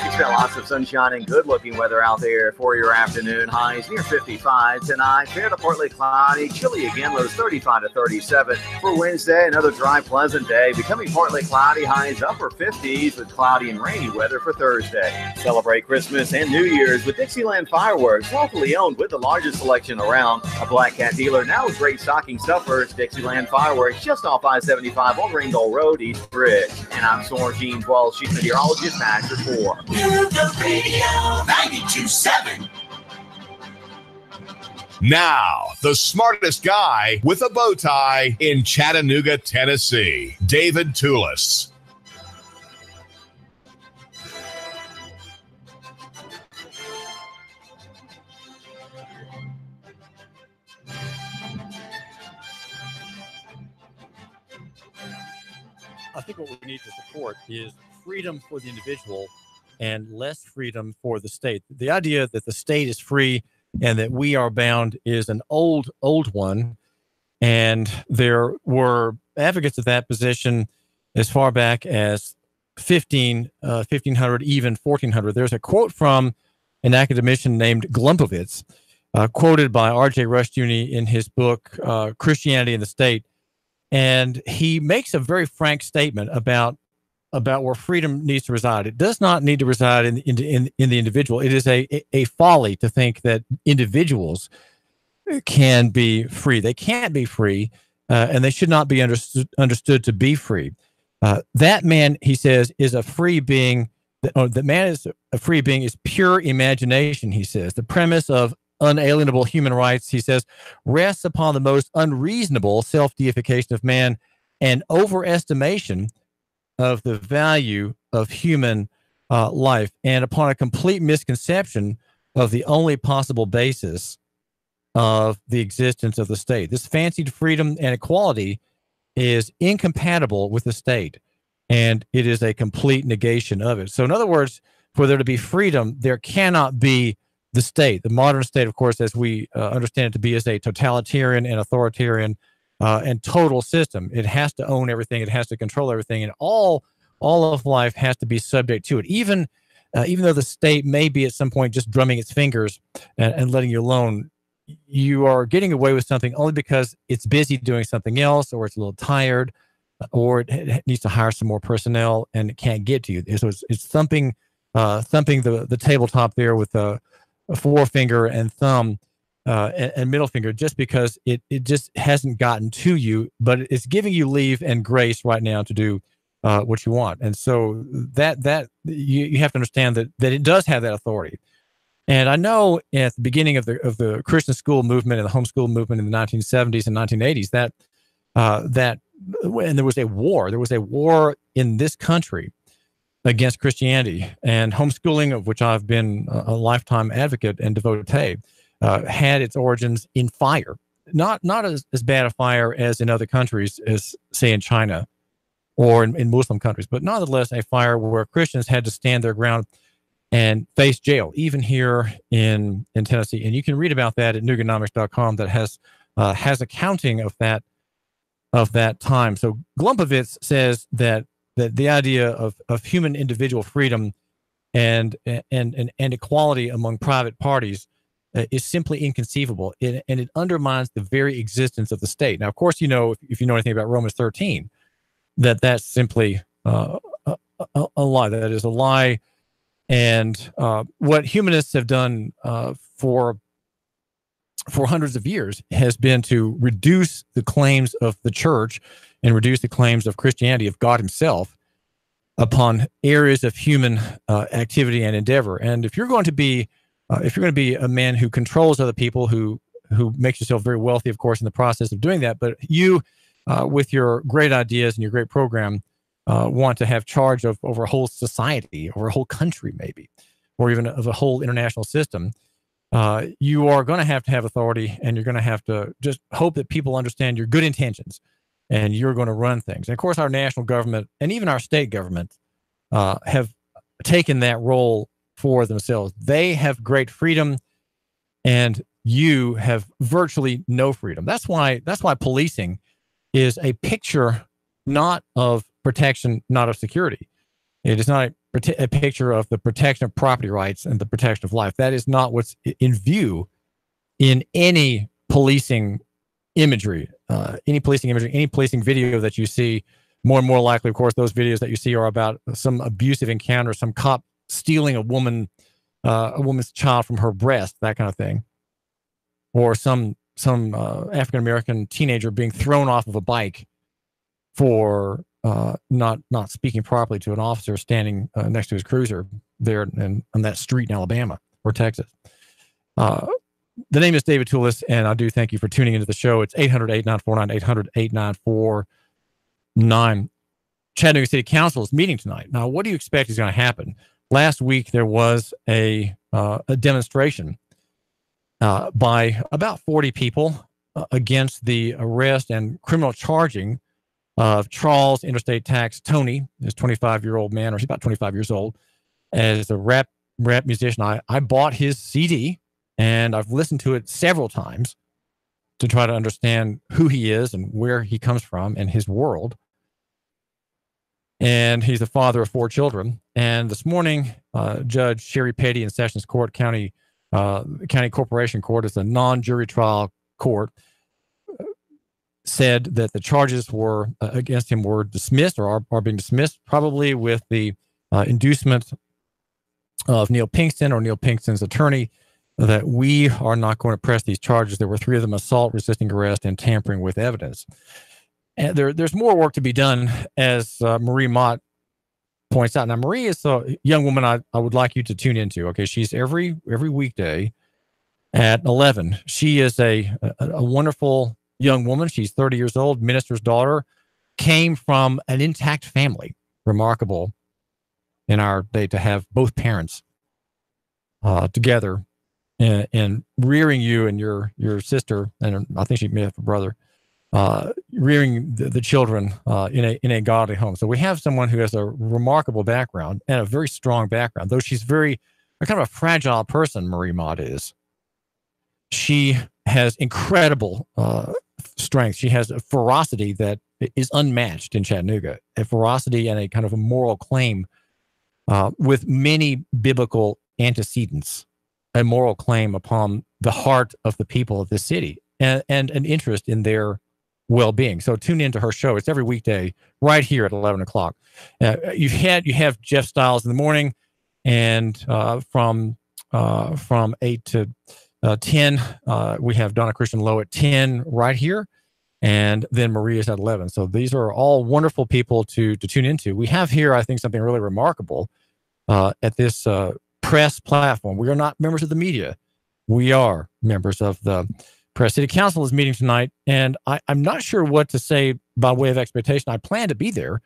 It's been lots of sunshine and good-looking weather out there for your afternoon. Highs near 55 tonight. Fair to partly cloudy. Chilly again. Lows 35 to 37 for Wednesday. Another dry, pleasant day. Becoming partly cloudy. Highs upper 50s with cloudy and rainy weather for Thursday. Celebrate Christmas and New Year's with Dixieland Fireworks. Locally owned with the largest selection around. A Black Cat dealer now with great stocking stuffers. Dixieland Fireworks just off I-75 on Ringgold Road, East Bridge. And I'm Soren Jeans Wells, Chief Meteorologist, Match Report. Nuga Radio 92.7. Now, the smartest guy with a bow tie in Chattanooga, Tennessee, David Toulis. I think what we need to support is freedom for the individual and less freedom for the state. The idea that the state is free and that we are bound is an old one. And there were advocates of that position as far back as 1500, even 1400. There's a quote from an academician named Glumpovitz, quoted by R.J. Rushdoony in his book, Christianity and the State. And he makes a very frank statement about where freedom needs to reside. It does not need to reside in the individual. It is a folly to think that individuals can be free. They can't be free, and they should not be understood to be free. That man, he says, is a free being. The man is a free being is pure imagination, he says. The premise of unalienable human rights, he says, rests upon the most unreasonable self-deification of man and overestimation of the value of human life, and upon a complete misconception of the only possible basis of the existence of the state. This fancied freedom and equality is incompatible with the state, and it is a complete negation of it. So in other words, for there to be freedom, there cannot be the state. The modern state, of course, as we understand it to be, is a totalitarian and authoritarian and total system. It has to own everything. It has to control everything. And all of life has to be subject to it. Even though the state may be at some point just drumming its fingers and letting you alone, you are getting away with something only because it's busy doing something else, or it's a little tired, or it needs to hire some more personnel and it can't get to you. So it's thumping the tabletop there with a forefinger and thumb and middle finger, just because it just hasn't gotten to you, but it's giving you leave and grace right now to do what you want. And so that you have to understand that it does have that authority. And I know at the beginning of the Christian school movement and the homeschool movement in the 1970s and 1980s that and there was a war in this country against Christianity, and homeschooling, of which I've been a lifetime advocate and devotee, had its origins in fire. Not as bad a fire as in other countries, as say in China or in Muslim countries, but nonetheless a fire where Christians had to stand their ground and face jail, even here in Tennessee. And you can read about that at Nuganomics.com that has accounting of that time. So Glumpovitz says that the idea of human individual freedom and equality among private parties is simply inconceivable, and it undermines the very existence of the state. Now, of course, if you know anything about Romans 13, that's simply a lie. That is a lie. And what humanists have done for hundreds of years has been to reduce the claims of the church and reduce the claims of Christianity, of God himself, upon areas of human activity and endeavor. And if you're going to be a man who controls other people, who makes yourself very wealthy, of course, in the process of doing that, but you, with your great ideas and your great program, want to have charge of over a whole society, or a whole country maybe, or even of a whole international system, you are going to have authority, and you're going to have to just hope that people understand your good intentions, and you're going to run things. And of course, our national government and even our state government have taken that role for themselves. They have great freedom, and you have virtually no freedom. That's why policing is a picture not of protection, not of security. It is not a picture of the protection of property rights and the protection of life. That is not what's in view in any policing imagery, any policing video that you see. More and more likely, of course, those videos that you see are about some abusive encounter, some cop stealing a woman's child from her breast, that kind of thing, or some African-American teenager being thrown off of a bike for not speaking properly to an officer standing next to his cruiser there on that street in Alabama or Texas. The name is David Toulis, and I do thank you for tuning into the show. It's 800-8949, 800-8949. Chattanooga City Council is meeting tonight. Now, what do you expect is going to happen? Last week, there was a demonstration by about 40 people against the arrest and criminal charging of Charles Interstate Tax Toney, this 25-year-old man, or he's about 25 years old, as a rap musician. I bought his CD, and I've listened to it several times to try to understand who he is and where he comes from and his world. And he's the father of 4 children. And this morning, Judge Sherry Petty in Sessions Court, County Corporation Court, is a non-jury trial court, said that the charges against him were dismissed, or are being dismissed, probably with the inducement of Neil Pinkston or Neil Pinkston's attorney, that we are not going to press these charges. There were 3 of them: assault, resisting arrest, and tampering with evidence. And there's more work to be done, as Marie Mott points out. Now, Marie is a young woman I would like you to tune into. Okay, she's every weekday at 11. She is a wonderful young woman. She's 30 years old, minister's daughter, came from an intact family. Remarkable in our day to have both parents together and rearing you and your sister, and I think she may have a brother, rearing the children in a godly home. So we have someone who has a remarkable background and a very strong background, though she's kind of a fragile person. Marie Mott is. She has incredible strength. She has a ferocity that is unmatched in Chattanooga, a ferocity and a kind of a moral claim with many biblical antecedents. a moral claim upon the heart of the people of this city and an interest in their well-being. So tune into her show. It's every weekday right here at 11 o'clock. You have Jeff Stiles in the morning, and from 8 to 10, we have Donna Christian Lowe at 10 right here, and then Maria's at 11. So these are all wonderful people to tune into. We have here, I think, something really remarkable at this press platform. We are not members of the media. We are members of the press. City Council is meeting tonight, and I'm not sure what to say by way of expectation. I plan to be there,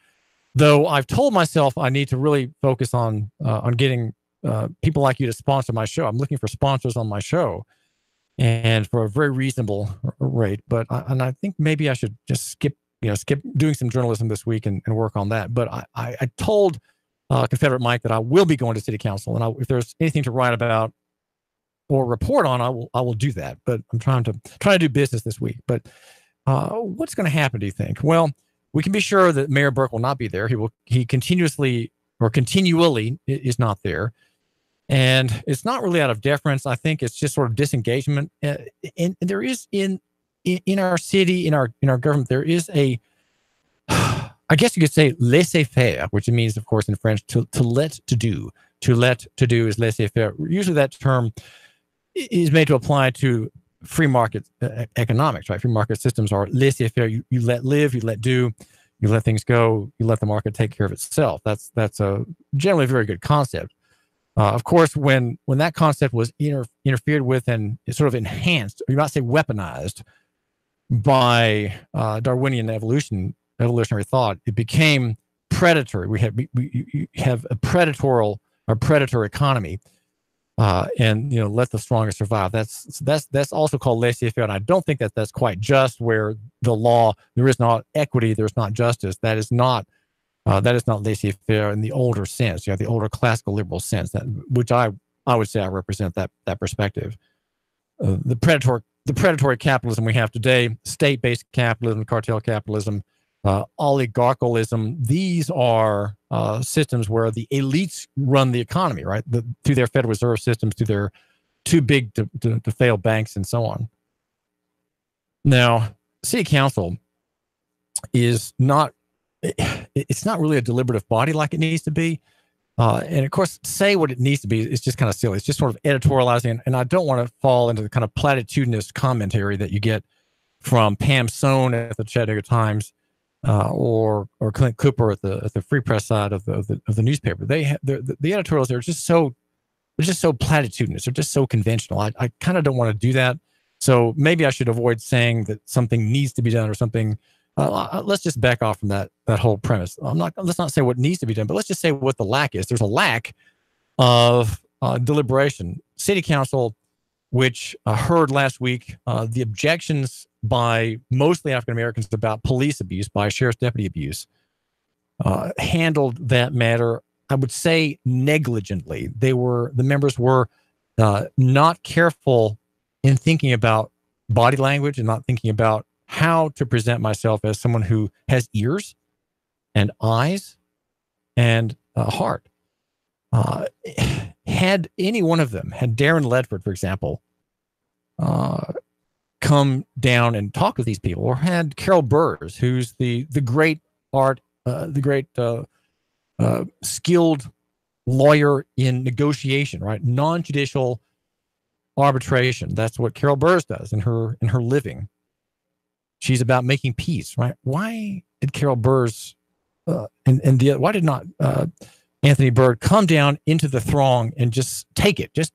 though I've told myself I need to really focus on getting people like you to sponsor my show. I'm looking for sponsors on my show, and for a very reasonable rate. But I think maybe I should just skip doing some journalism this week and work on that. But I told Confederate Mike that I will be going to City Council, and if there's anything to write about or report on, I will do that. But I'm trying to do business this week. But what's going to happen, do you think? Well, we can be sure that Mayor Berke will not be there. He continually is not there. And it's not really out of deference. I think it's just sort of disengagement. And there is in our city, in our government, there is a, I guess you could say, laissez-faire, which means, of course, in French, to let to do. To let to do is laissez-faire. Usually that term is made to apply to free market economics, right? Free market systems are laissez-faire. You let live, you let do, you let things go, you let the market take care of itself. That's a generally a very good concept. Of course, when that concept was interfered with and sort of enhanced, or you might say weaponized, by Darwinian evolutionary thought, it became predatory. We have a predator economy, and let the strongest survive. That's also called laissez-faire, and I don't think that's quite just. Where the law, there is not equity, there's not justice. That is not laissez-faire in the older sense, the older classical liberal sense, which I would say I represent that perspective. The predatory capitalism we have today, state-based capitalism, cartel capitalism, oligarchalism, these are systems where the elites run the economy, right? Through their Federal Reserve systems, through their too big to fail banks and so on. Now, City Council is not, it's not really a deliberative body like it needs to be. And of course, say what it needs to be, it's just kind of silly. It's just sort of editorializing. And I don't want to fall into the kind of platitudinous commentary that you get from Pam Sohn at the Chattanooga Times, or Clint Cooper at the Free Press side of the newspaper. The editorials are just so platitudinous. They're just so conventional. I kind of don't want to do that. So maybe I should avoid saying that something needs to be done or something. Let's just back off from that whole premise. Let's not say what needs to be done, but let's just say what the lack is. There's a lack of deliberation. City Council, which heard last week the objections by mostly African Americans about police abuse, by sheriff's deputy abuse, handled that matter, I would say, negligently. The members were not careful in thinking about body language and not thinking about how to present myself as someone who has ears and eyes and a heart. Had any one of them, had Darren Ledford, for example, come down and talk with these people, or had Carol Burrs, who's the great skilled lawyer in negotiation, right? Non-judicial arbitration. That's what Carol Burrs does in her living. She's about making peace, right? Why did Carol Burrs why did not Anthony Byrd come down into the throng and just take it? Just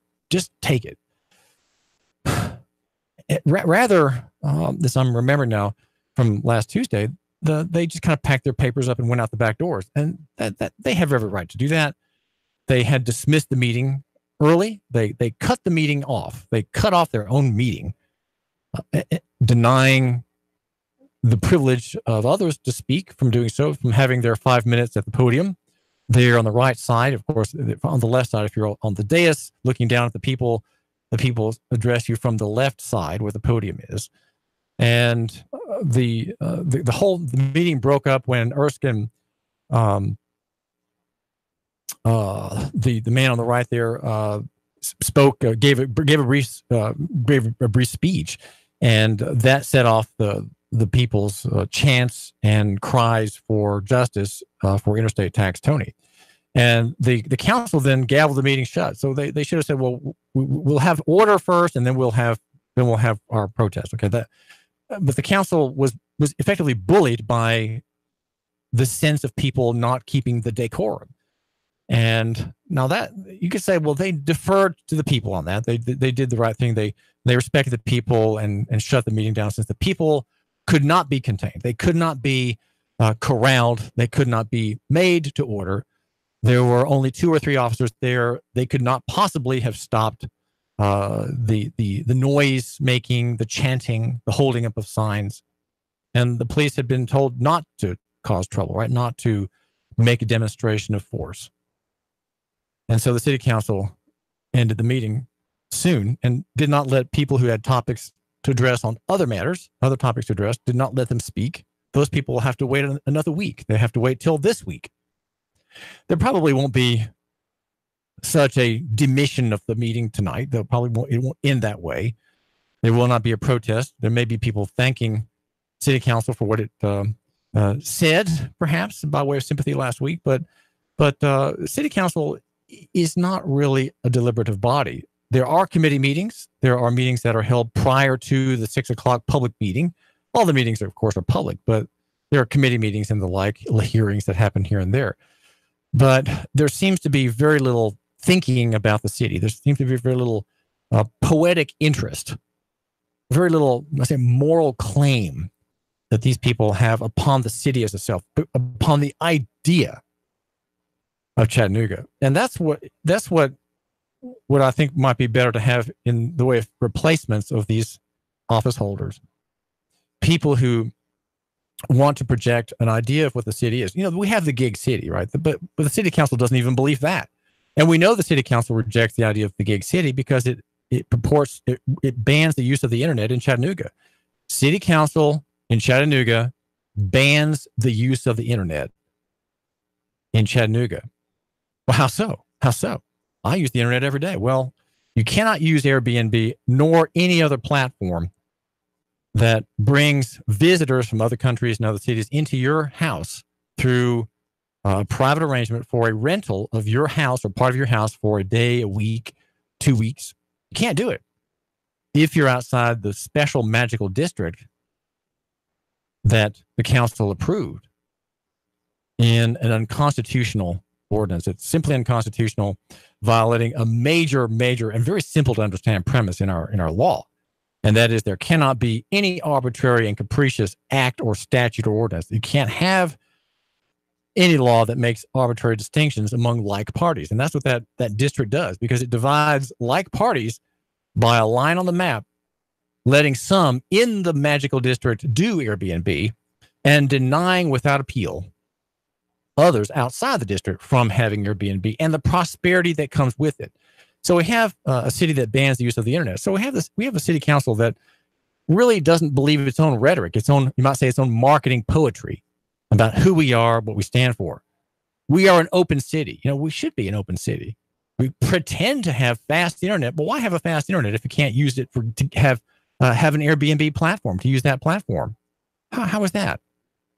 take it. Rather, this I'm remembering now from last Tuesday, they just kind of packed their papers up and went out the back doors, and that they have every right to do that. They had dismissed the meeting early. They cut the meeting off. They cut off their own meeting, denying the privilege of others to speak from doing so, from having their 5 minutes at the podium. They're on the right side, of course. On the left side, if you're on the dais looking down at the people address you from the left side where the podium is. And the meeting broke up when Erskine, the man on the right there, gave a brief speech, and that set off the people's chants and cries for justice for interstate tax Toney. And the council then gavelled the meeting shut. So they should have said, well, we'll have order first, and then we'll have our protest. Okay, but the council was effectively bullied by the sense of people not keeping the decorum. And now that you could say, well, they deferred to the people on that. They did the right thing. They respected the people and shut the meeting down, since the people could not be contained. They could not be corralled. They could not be made to order. There were only 2 or 3 officers there. They could not possibly have stopped the noise making, the chanting, the holding up of signs. And the police had been told not to cause trouble, right? Not to make a demonstration of force. And so the city council ended the meeting soon and did not let people who had topics to address on other matters, other topics to address, did not let them speak. Those people will have to wait another week. They have to wait till this week. There probably won't be such a demission of the meeting tonight. It won't end that way. There will not be a protest. There may be people thanking city council for what it said, perhaps by way of sympathy last week. But city council is not really a deliberative body. There are committee meetings. There are meetings that are held prior to the 6 o'clock public meeting. All the meetings, of course, are public, but there are committee meetings and the like, hearings that happen here and there. But there seems to be very little thinking about the city. There seems to be very little poetic interest, very little, I say, moral claim that these people have upon the city as itself, upon the idea of Chattanooga. And that's what I think might be better to have in the way of replacements of these office holders. People who want to project an idea of what the city is. You know, we have the gig city, right? But the city council doesn't even believe that. And we know the city council rejects the idea of the gig city because it bans the use of the internet in Chattanooga. City council in Chattanooga bans the use of the internet in Chattanooga. Well, how so? How so? I use the internet every day. Well, you cannot use Airbnb nor any other platform that brings visitors from other countries and other cities into your house through a private arrangement for a rental of your house or part of your house for a day, a week, 2 weeks. You can't do it if you're outside the special magical district that the council approved in an unconstitutional ordinance. It's simply unconstitutional, violating a major and very simple to understand premise in our law. And that is, there cannot be any arbitrary and capricious act or statute or ordinance. You can't have any law that makes arbitrary distinctions among like parties. And that's what that district does, because it divides like parties by a line on the map, letting some in the magical district do Airbnb and denying without appeal others outside the district from having Airbnb and the prosperity that comes with it. So we have a city that bans the use of the internet. So we have a city council that really doesn't believe its own rhetoric, you might say its own marketing poetry about who we are, what we stand for. We are an open city. You know, we should be an open city. We pretend to have fast internet, but why have a fast internet if you can't use it to have an Airbnb platform, to use that platform? How is that?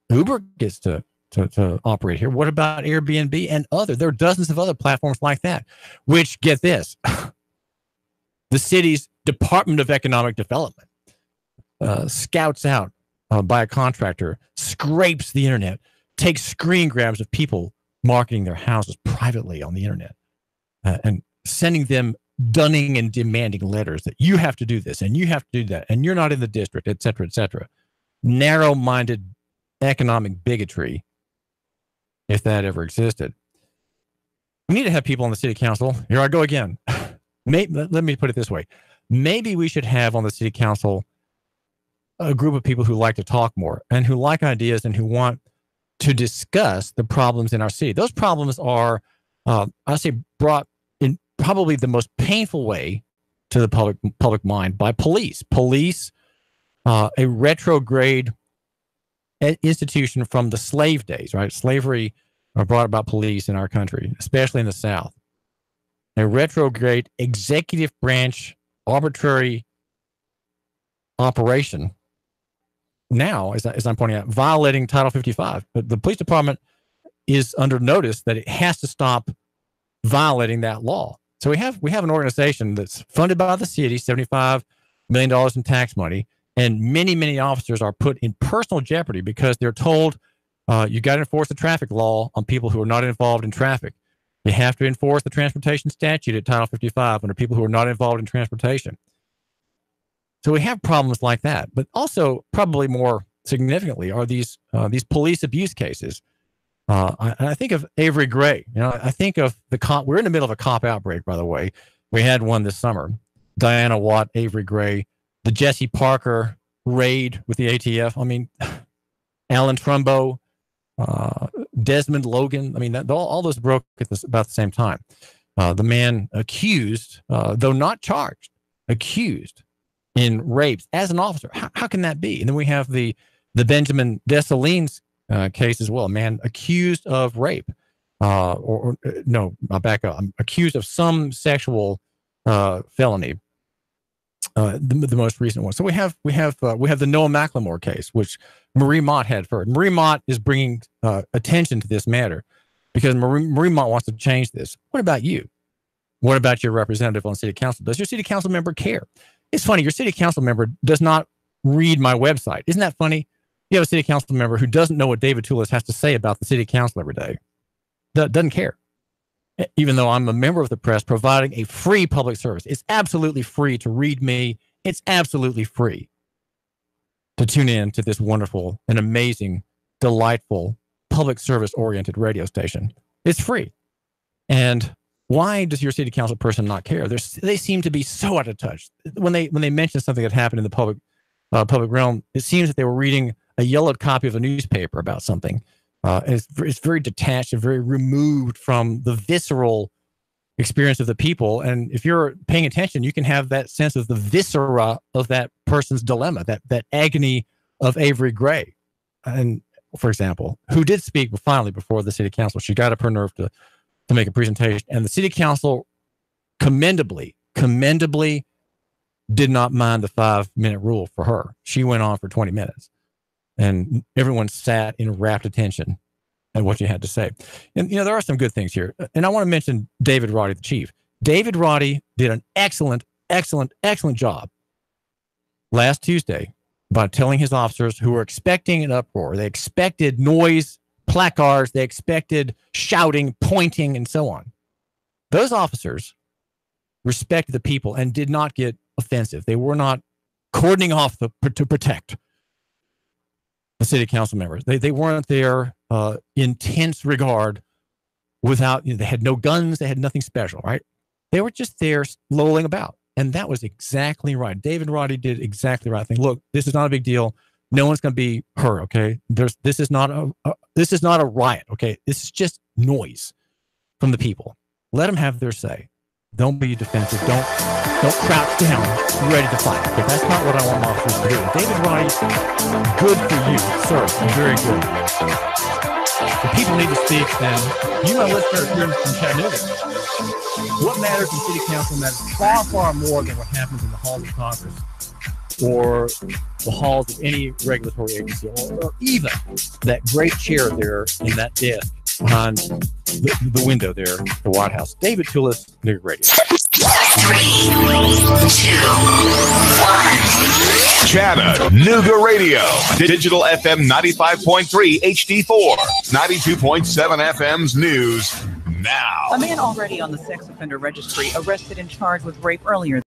Uber gets to operate here. What about Airbnb and other? There are dozens of other platforms like that, which, get this, the city's Department of Economic Development scouts out by a contractor, scrapes the internet, takes screen grabs of people marketing their houses privately on the internet and sending them dunning and demanding letters that you have to do this and you have to do that and you're not in the district, et cetera, et cetera. Narrow-minded economic bigotry, if that ever existed. We need to have people on the city council. Here I go again. Let me put it this way. Maybe we should have on the city council a group of people who like to talk more and who like ideas and who want to discuss the problems in our city. Those problems are, I say, brought in probably the most painful way to the public mind by police. Police, a retrograde institution from the slave days, right? Slavery brought about police in our country, especially in the South. a retrograde executive branch arbitrary operation now, as I'm pointing out, violating Title 55. But the police department is under notice that it has to stop violating that law. So we have an organization that's funded by the city, $75 million in tax money, and many officers are put in personal jeopardy because they're told you got to enforce the traffic law on people who are not involved in traffic. You have to enforce the transportation statute at Title 55 under people who are not involved in transportation. So we have problems like that, but also probably more significantly are these police abuse cases. I think of Avery Gray. I think of the cop. We're in the middle of a cop outbreak, by the way. We had one this summer. Diana Watt, Avery Gray, the Jesse Parker raid with the ATF. I mean, Alan Trumbo, Desmond Logan. I mean, all those broke at about the same time. The man accused, though not charged, accused in rapes as an officer. How can that be? And then we have the Benjamin Dessalines case as well. A man accused of rape, no, I'll back up. I'm accused of some sexual felony. The most recent one. So we have the Noah McLemore case, which Marie Mott had first. Marie Mott is bringing attention to this matter because Marie Mott wants to change this. What about you? What about your representative on city council? Does your city council member care? It's funny. Your city council member does not read my website. Isn't that funny? You have a city council member who doesn't know what David Toulis has to say about the city council every day. Doesn't care. Even though I'm a member of the press providing a free public service. It's absolutely free to read me. It's absolutely free to tune in to this wonderful and amazing, delightful, public service-oriented radio station. It's free. And why does your city council person not care? They seem to be so out of touch. When they mention something that happened in the public realm, it seems that they were reading a yellowed copy of a newspaper about something. It's very detached and very removed from the visceral experience of the people. And if you're paying attention, you can have that sense of the viscera of that person's dilemma, that agony of Avery Gray. And for example, who did speak finally before the city council. She got up her nerve to make a presentation, and the city council commendably did not mind the 5-minute rule for her. She went on for 20 minutes. And everyone sat in rapt attention at what you had to say. And, there are some good things here. And I want to mention David Roddy, the chief. David Roddy did an excellent job last Tuesday by telling his officers who were expecting an uproar. They expected noise, placards, they expected shouting, pointing, and so on. Those officers respected the people and did not get offensive. They were not cordoning off to protect the city council members. They weren't there intense regard without, they had no guns, they had nothing special, right? They were just there lolling about. And that was exactly right. David Roddy did exactly the right thing. Look, this is not a big deal. No one's going to be hurt, okay? This is not a riot, okay? This is just noise from the people. Let them have their say. Don't be defensive. Don't crouch down, ready to fight. Okay, that's not what I want officers to do. David Roddy, good for you, sir. Very good. The people need to speak, and you know, listeners here in Chattanooga, what matters in city council matters far more than what happens in the halls of Congress or the halls of any regulatory agency, or even that great chair there in that desk behind the window there at the White House. David Toulis, New York Radio. 3, 2, 1. Chattanooga Radio. Digital FM 95.3 HD4. 92.7 FM's news now. A man already on the sex offender registry arrested and charged with rape earlier